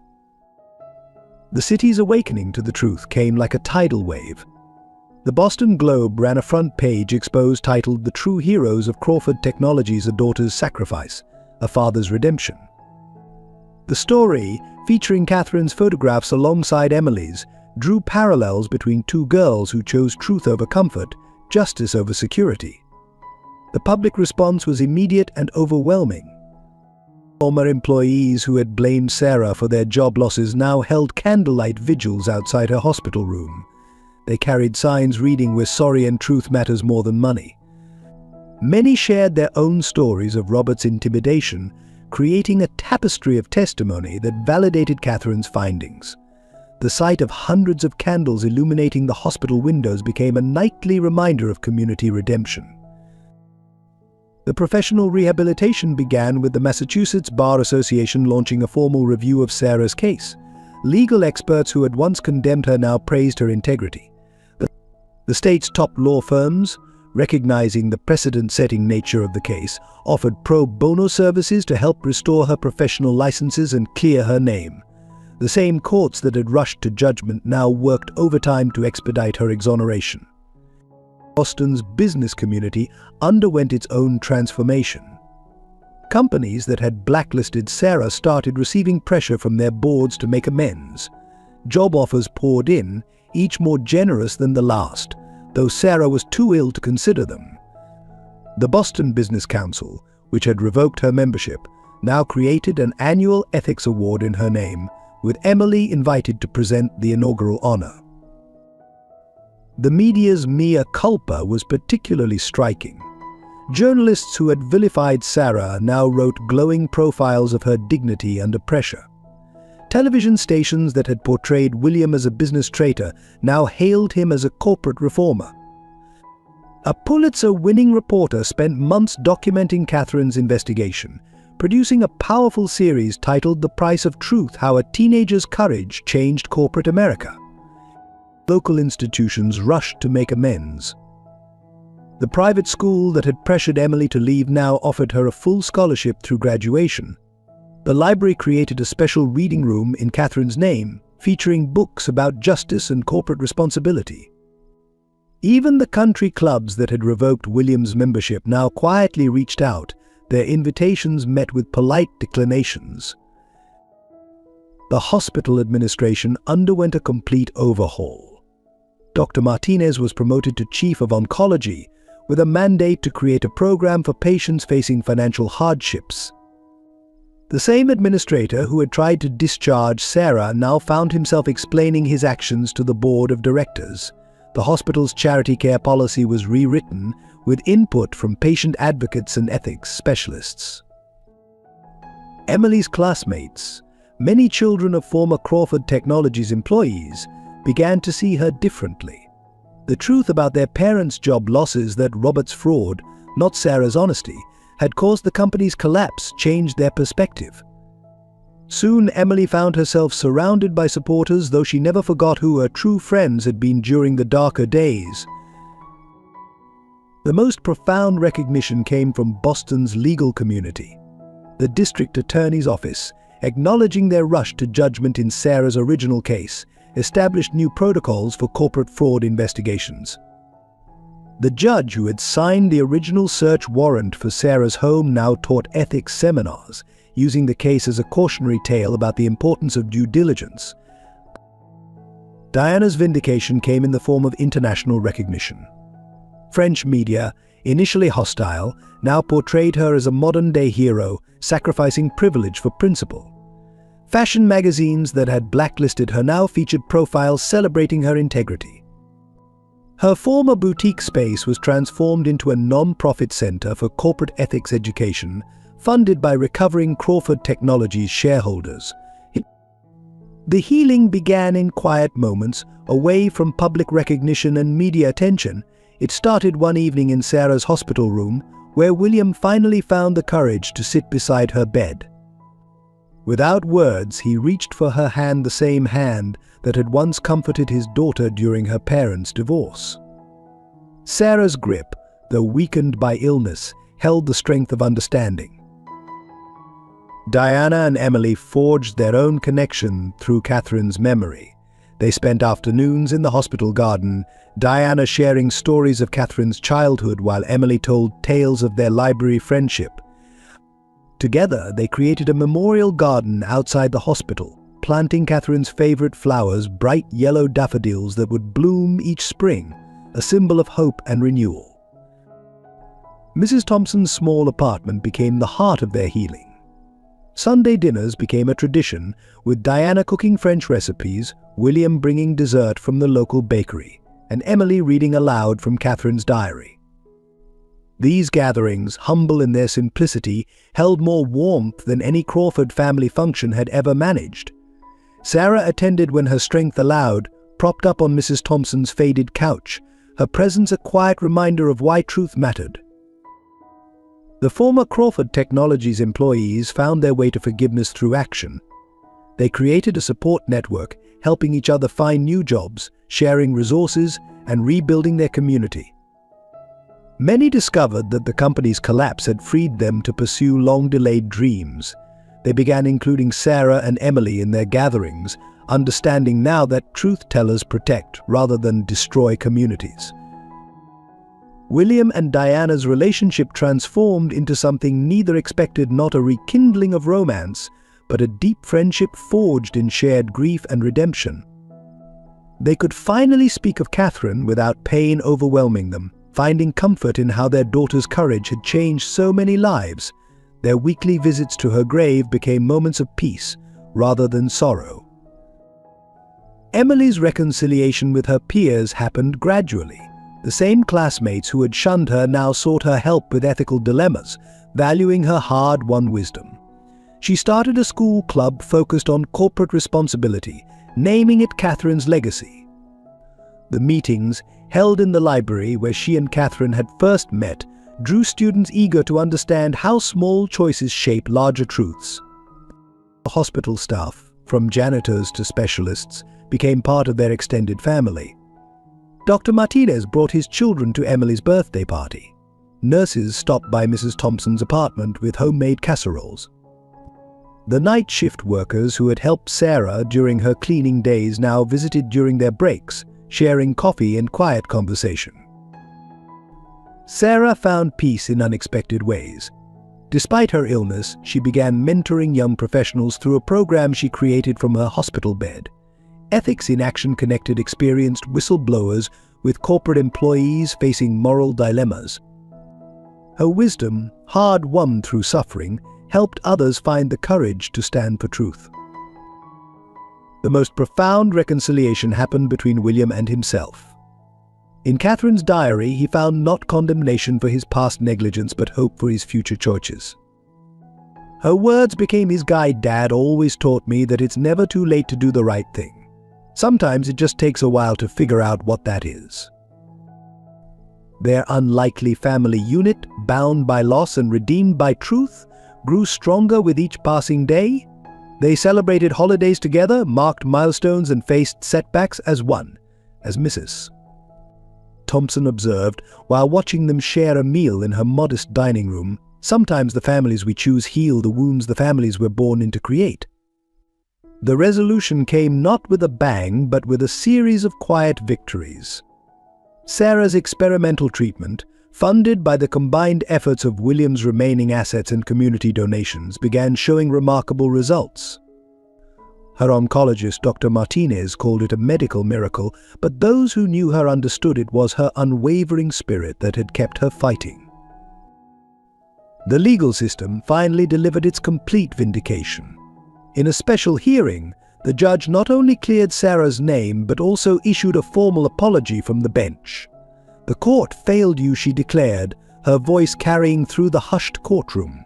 The city's awakening to the truth came like a tidal wave. The Boston Globe ran a front page exposed titled "The True Heroes of Crawford Technologies: A Daughter's Sacrifice, A Father's Redemption." The story, featuring Catherine's photographs alongside Emily's, drew parallels between two girls who chose truth over comfort, justice over security. The public response was immediate and overwhelming. Former employees who had blamed Sarah for their job losses now held candlelight vigils outside her hospital room. They carried signs reading, "We're sorry and truth matters more than money." Many shared their own stories of Robert's intimidation, creating a tapestry of testimony that validated Catherine's findings. The sight of hundreds of candles illuminating the hospital windows became a nightly reminder of community redemption. The professional rehabilitation began with the Massachusetts Bar Association launching a formal review of Sarah's case. Legal experts who had once condemned her now praised her integrity. The state's top law firms, recognizing the precedent-setting nature of the case, offered pro bono services to help restore her professional licenses and clear her name. The same courts that had rushed to judgment now worked overtime to expedite her exoneration. Boston's business community underwent its own transformation. Companies that had blacklisted Sarah started receiving pressure from their boards to make amends. Job offers poured in, each more generous than the last, though Sarah was too ill to consider them. The Boston Business Council, which had revoked her membership, now created an annual ethics award in her name, with Emily invited to present the inaugural honor. The media's mea culpa was particularly striking. Journalists who had vilified Sarah now wrote glowing profiles of her dignity under pressure. Television stations that had portrayed William as a business traitor now hailed him as a corporate reformer. A Pulitzer-winning reporter spent months documenting Catherine's investigation, producing a powerful series titled The Price of Truth: How a Teenager's Courage Changed Corporate America. Local institutions rushed to make amends. The private school that had pressured Emily to leave now offered her a full scholarship through graduation. The library created a special reading room in Catherine's name, featuring books about justice and corporate responsibility. Even the country clubs that had revoked William's membership now quietly reached out, their invitations met with polite declinations. The hospital administration underwent a complete overhaul. Dr. Martinez was promoted to Chief of Oncology, with a mandate to create a program for patients facing financial hardships. The same administrator who had tried to discharge Sarah now found himself explaining his actions to the board of directors. The hospital's charity care policy was rewritten with input from patient advocates and ethics specialists. Emily's classmates, many children of former Crawford Technologies employees, began to see her differently. The truth about their parents' job losses, that Robert's fraud, not Sarah's honesty, had caused the company's collapse, changed their perspective. Soon Emily found herself surrounded by supporters, though she never forgot who her true friends had been during the darker days. The most profound recognition came from Boston's legal community. The district attorney's office, acknowledging their rush to judgment in Sarah's original case, established new protocols for corporate fraud investigations. The judge who had signed the original search warrant for Sarah's home now taught ethics seminars, using the case as a cautionary tale about the importance of due diligence. Diana's vindication came in the form of international recognition. French media, initially hostile, now portrayed her as a modern-day hero, sacrificing privilege for principle. Fashion magazines that had blacklisted her now featured profiles celebrating her integrity. Her former boutique space was transformed into a non-profit center for corporate ethics education, funded by recovering Crawford Technologies shareholders. The healing began in quiet moments, away from public recognition and media attention. It started one evening in Sarah's hospital room, where William finally found the courage to sit beside her bed. Without words, he reached for her hand, the same hand that had once comforted his daughter during her parents' divorce. Sarah's grip, though weakened by illness, held the strength of understanding. Diana and Emily forged their own connection through Catherine's memory. They spent afternoons in the hospital garden, Diana sharing stories of Catherine's childhood while Emily told tales of their library friendship. Together, they created a memorial garden outside the hospital, planting Catherine's favorite flowers, bright yellow daffodils that would bloom each spring, a symbol of hope and renewal. Mrs. Thompson's small apartment became the heart of their healing. Sunday dinners became a tradition, with Diana cooking French recipes, William bringing dessert from the local bakery, and Emily reading aloud from Catherine's diary. These gatherings, humble in their simplicity, held more warmth than any Crawford family function had ever managed. Sarah attended when her strength allowed, propped up on Mrs. Thompson's faded couch, her presence a quiet reminder of why truth mattered. The former Crawford Technologies employees found their way to forgiveness through action. They created a support network, helping each other find new jobs, sharing resources, and rebuilding their community. Many discovered that the company's collapse had freed them to pursue long-delayed dreams. They began including Sarah and Emily in their gatherings, understanding now that truth-tellers protect rather than destroy communities. William and Diana's relationship transformed into something neither expected, not a rekindling of romance, but a deep friendship forged in shared grief and redemption. They could finally speak of Catherine without pain overwhelming them, finding comfort in how their daughter's courage had changed so many lives. Their weekly visits to her grave became moments of peace rather than sorrow. Emily's reconciliation with her peers happened gradually. The same classmates who had shunned her now sought her help with ethical dilemmas, valuing her hard-won wisdom. She started a school club focused on corporate responsibility, naming it Catherine's Legacy. The meetings, held in the library where she and Catherine had first met, drew students eager to understand how small choices shape larger truths. The hospital staff, from janitors to specialists, became part of their extended family. Dr. Martinez brought his children to Emily's birthday party. Nurses stopped by Mrs. Thompson's apartment with homemade casseroles. The night shift workers who had helped Sarah during her cleaning days now visited during their breaks, sharing coffee and quiet conversation. Sarah found peace in unexpected ways. Despite her illness, she began mentoring young professionals through a program she created from her hospital bed. Ethics in Action connected experienced whistleblowers with corporate employees facing moral dilemmas. Her wisdom, hard-won through suffering, helped others find the courage to stand for truth. The most profound reconciliation happened between William and himself. In Catherine's diary, he found not condemnation for his past negligence, but hope for his future choices. Her words became his guide. "Dad always taught me that it's never too late to do the right thing. Sometimes it just takes a while to figure out what that is." Their unlikely family unit, bound by loss and redeemed by truth, grew stronger with each passing day. They celebrated holidays together, marked milestones, and faced setbacks as one, as Mrs. Thompson observed while watching them share a meal in her modest dining room. "Sometimes the families we choose heal the wounds the families we're born in to create." The resolution came not with a bang, but with a series of quiet victories. Sarah's experimental treatment, funded by the combined efforts of William's remaining assets and community donations, began showing remarkable results. Her oncologist, Dr. Martinez, called it a medical miracle, but those who knew her understood it was her unwavering spirit that had kept her fighting. The legal system finally delivered its complete vindication. In a special hearing, the judge not only cleared Sarah's name but also issued a formal apology from the bench. "The court failed you," she declared, her voice carrying through the hushed courtroom.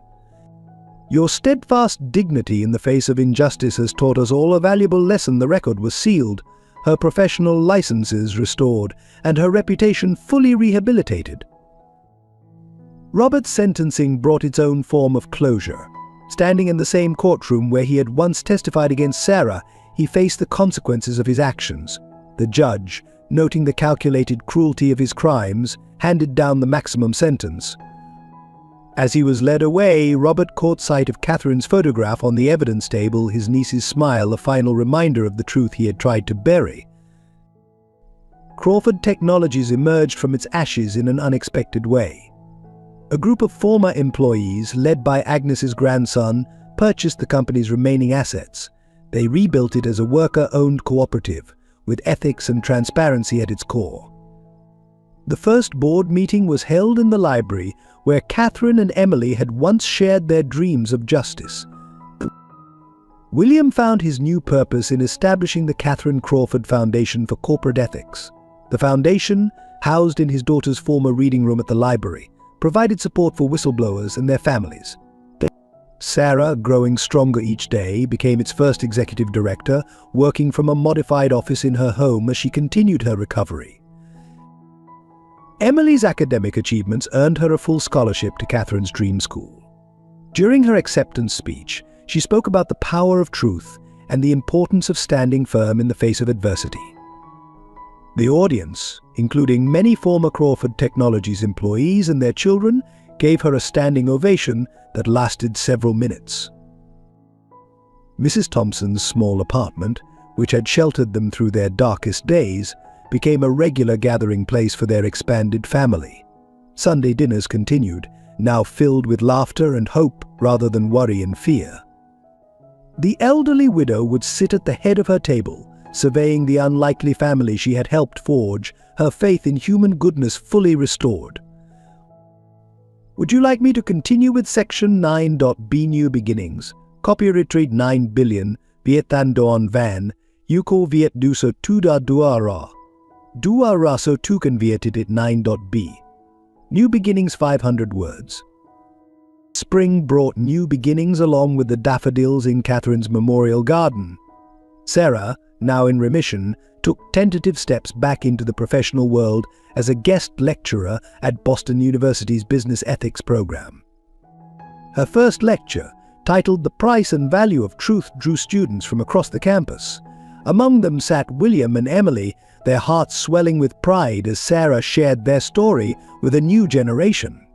"Your steadfast dignity in the face of injustice has taught us all a valuable lesson." The record was sealed, her professional licenses restored, and her reputation fully rehabilitated. Robert's sentencing brought its own form of closure. Standing in the same courtroom where he had once testified against Sarah, he faced the consequences of his actions. The judge, noting the calculated cruelty of his crimes, handed down the maximum sentence. As he was led away, Robert caught sight of Catherine's photograph on the evidence table, his niece's smile a final reminder of the truth he had tried to bury. Crawford Technologies emerged from its ashes in an unexpected way. A group of former employees, led by Agnes's grandson, purchased the company's remaining assets. They rebuilt it as a worker-owned cooperative, with ethics and transparency at its core. The first board meeting was held in the library, where Catherine and Emily had once shared their dreams of justice. William found his new purpose in establishing the Catherine Crawford Foundation for Corporate Ethics. The foundation, housed in his daughter's former reading room at the library, provided support for whistleblowers and their families. Sarah, growing stronger each day, became its first executive director, working from a modified office in her home as she continued her recovery. Emily's academic achievements earned her a full scholarship to Catherine's dream school. During her acceptance speech, she spoke about the power of truth and the importance of standing firm in the face of adversity. The audience, including many former Crawford Technologies employees and their children, gave her a standing ovation that lasted several minutes. Mrs. Thompson's small apartment, which had sheltered them through their darkest days, became a regular gathering place for their expanded family. Sunday dinners continued, now filled with laughter and hope rather than worry and fear. The elderly widow would sit at the head of her table, surveying the unlikely family she had helped forge, her faith in human goodness fully restored. "Would you like me to continue with Section 9.b New Beginnings? Copyright 9 billion, Vietnam Doan Van, Yuko viet du so tu da dua ra. Dua ra so tu kan vietit it 9.b. New beginnings 500 words. Spring brought new beginnings along with the daffodils in Catherine's memorial garden. Sarah, now in remission, took tentative steps back into the professional world as a guest lecturer at Boston University's Business Ethics program. Her first lecture, titled The Price and Value of Truth, drew students from across the campus. Among them sat William and Emily, their hearts swelling with pride as Sarah shared their story with a new generation.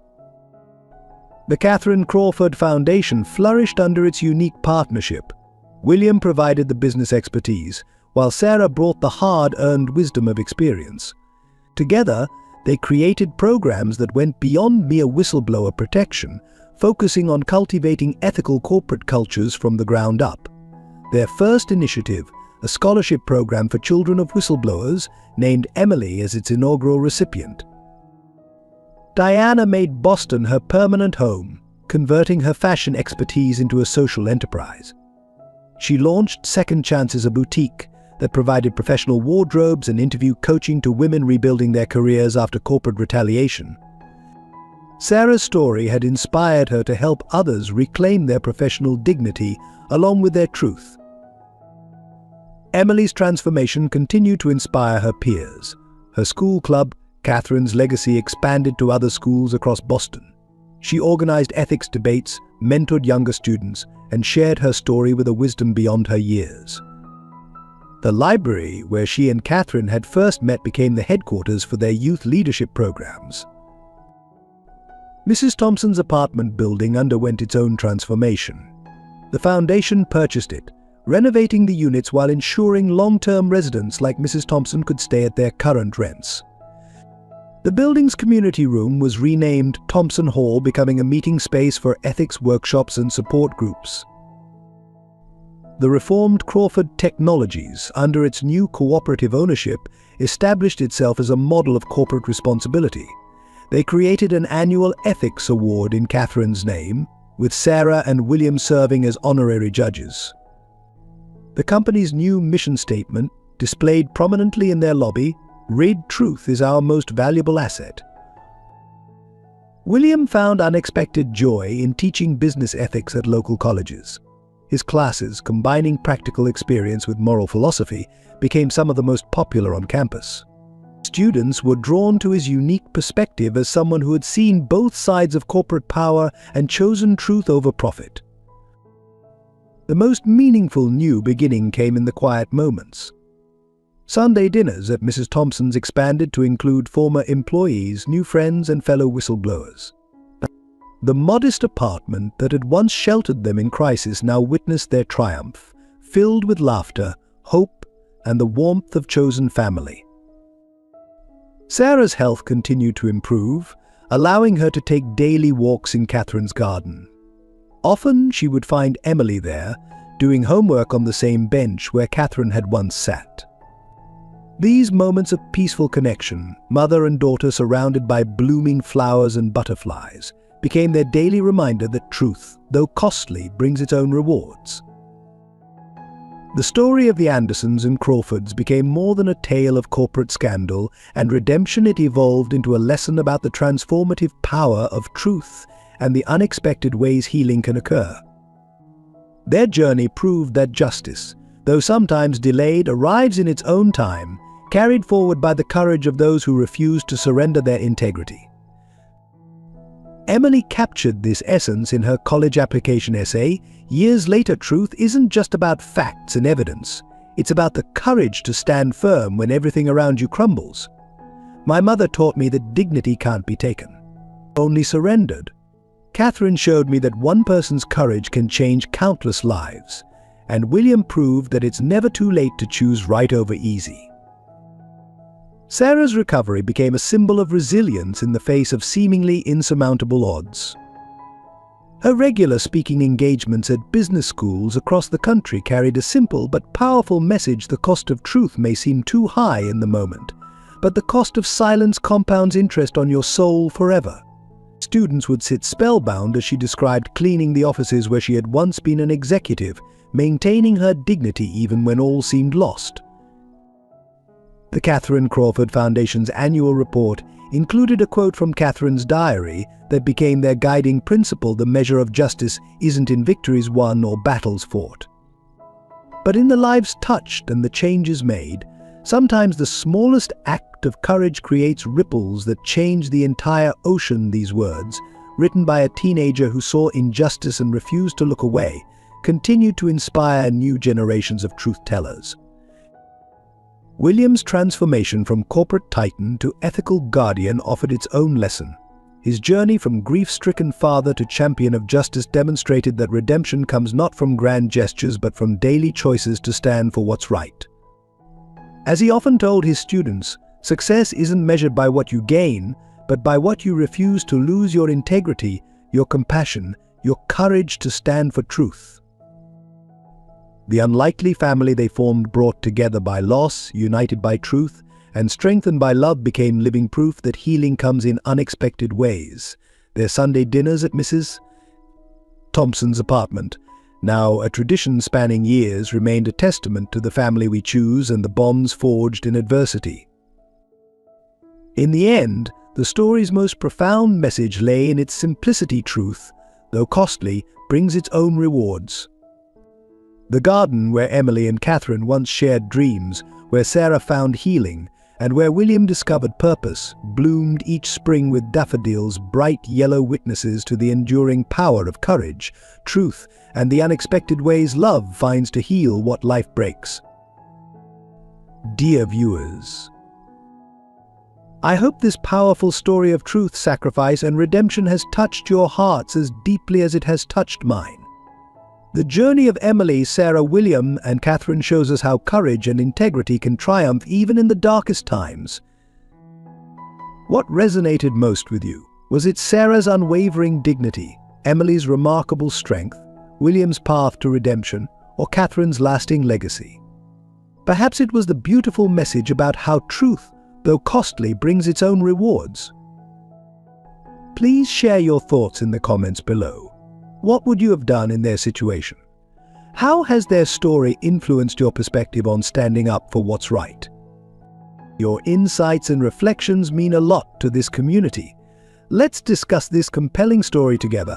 The Catherine Crawford Foundation flourished under its unique partnership. William provided the business expertise, while Sarah brought the hard-earned wisdom of experience. Together, they created programs that went beyond mere whistleblower protection, focusing on cultivating ethical corporate cultures from the ground up. Their first initiative, a scholarship program for children of whistleblowers, named Emily as its inaugural recipient. Diana made Boston her permanent home, converting her fashion expertise into a social enterprise. She launched Second Chances, a boutique that provided professional wardrobes and interview coaching to women rebuilding their careers after corporate retaliation. Sarah's story had inspired her to help others reclaim their professional dignity along with their truth. Emily's transformation continued to inspire her peers. Her school club, Catherine's Legacy, expanded to other schools across Boston. She organized ethics debates, mentored younger students, and shared her story with a wisdom beyond her years. The library where she and Catherine had first met became the headquarters for their youth leadership programs. Mrs. Thompson's apartment building underwent its own transformation. The foundation purchased it, renovating the units while ensuring long-term residents like Mrs. Thompson could stay at their current rents. The building's community room was renamed Thompson Hall, becoming a meeting space for ethics workshops and support groups. The reformed Crawford Technologies, under its new cooperative ownership, established itself as a model of corporate responsibility. They created an annual ethics award in Catherine's name, with Sarah and William serving as honorary judges. The company's new mission statement, displayed prominently in their lobby, read, "Truth is our most valuable asset." William found unexpected joy in teaching business ethics at local colleges. His classes, combining practical experience with moral philosophy, became some of the most popular on campus. Students were drawn to his unique perspective as someone who had seen both sides of corporate power and chosen truth over profit. The most meaningful new beginning came in the quiet moments. Sunday dinners at Mrs. Thompson's expanded to include former employees, new friends, and fellow whistleblowers. The modest apartment that had once sheltered them in crisis now witnessed their triumph, filled with laughter, hope, and the warmth of chosen family. Sarah's health continued to improve, allowing her to take daily walks in Catherine's garden. Often she would find Emily there, doing homework on the same bench where Catherine had once sat. These moments of peaceful connection, mother and daughter surrounded by blooming flowers and butterflies, became their daily reminder that truth, though costly, brings its own rewards. The story of the Andersons and Crawfords became more than a tale of corporate scandal and redemption. It evolved into a lesson about the transformative power of truth and the unexpected ways healing can occur. Their journey proved that justice, though sometimes delayed, arrives in its own time, carried forward by the courage of those who refuse to surrender their integrity. Emily captured this essence in her college application essay. Years later, truth isn't just about facts and evidence. It's about the courage to stand firm when everything around you crumbles. My mother taught me that dignity can't be taken, only surrendered. Catherine showed me that one person's courage can change countless lives. And William proved that it's never too late to choose right over easy. Sarah's recovery became a symbol of resilience in the face of seemingly insurmountable odds. Her regular speaking engagements at business schools across the country carried a simple but powerful message: the cost of truth may seem too high in the moment, but the cost of silence compounds interest on your soul forever. Students would sit spellbound as she described cleaning the offices where she had once been an executive, maintaining her dignity even when all seemed lost. The Catherine Crawford Foundation's annual report included a quote from Catherine's diary that became their guiding principle: "The measure of justice isn't in victories won or battles fought, but in the lives touched and the changes made." Sometimes the smallest act of courage creates ripples that change the entire ocean. These words, written by a teenager who saw injustice and refused to look away, continue to inspire new generations of truth-tellers. William's transformation from corporate titan to ethical guardian offered its own lesson. His journey from grief-stricken father to champion of justice demonstrated that redemption comes not from grand gestures but from daily choices to stand for what's right. As he often told his students, success isn't measured by what you gain, but by what you refuse to lose: your integrity, your compassion, your courage to stand for truth. The unlikely family they formed, brought together by loss, united by truth, and strengthened by love, became living proof that healing comes in unexpected ways. Their Sunday dinners at Mrs. Thompson's apartment, now a tradition spanning years, remained a testament to the family we choose and the bonds forged in adversity. In the end, the story's most profound message lay in its simplicity: truth, though costly, brings its own rewards. The garden where Emily and Catherine once shared dreams, where Sarah found healing, and where William discovered purpose, bloomed each spring with daffodils, bright yellow witnesses to the enduring power of courage, truth, and the unexpected ways love finds to heal what life breaks. Dear viewers, I hope this powerful story of truth, sacrifice, and redemption has touched your hearts as deeply as it has touched mine. The journey of Emily, Sarah, William, and Catherine shows us how courage and integrity can triumph even in the darkest times. What resonated most with you? Was it Sarah's unwavering dignity, Emily's remarkable strength, William's path to redemption, or Catherine's lasting legacy? Perhaps it was the beautiful message about how truth, though costly, brings its own rewards. Please share your thoughts in the comments below. What would you have done in their situation? How has their story influenced your perspective on standing up for what's right? Your insights and reflections mean a lot to this community. Let's discuss this compelling story together.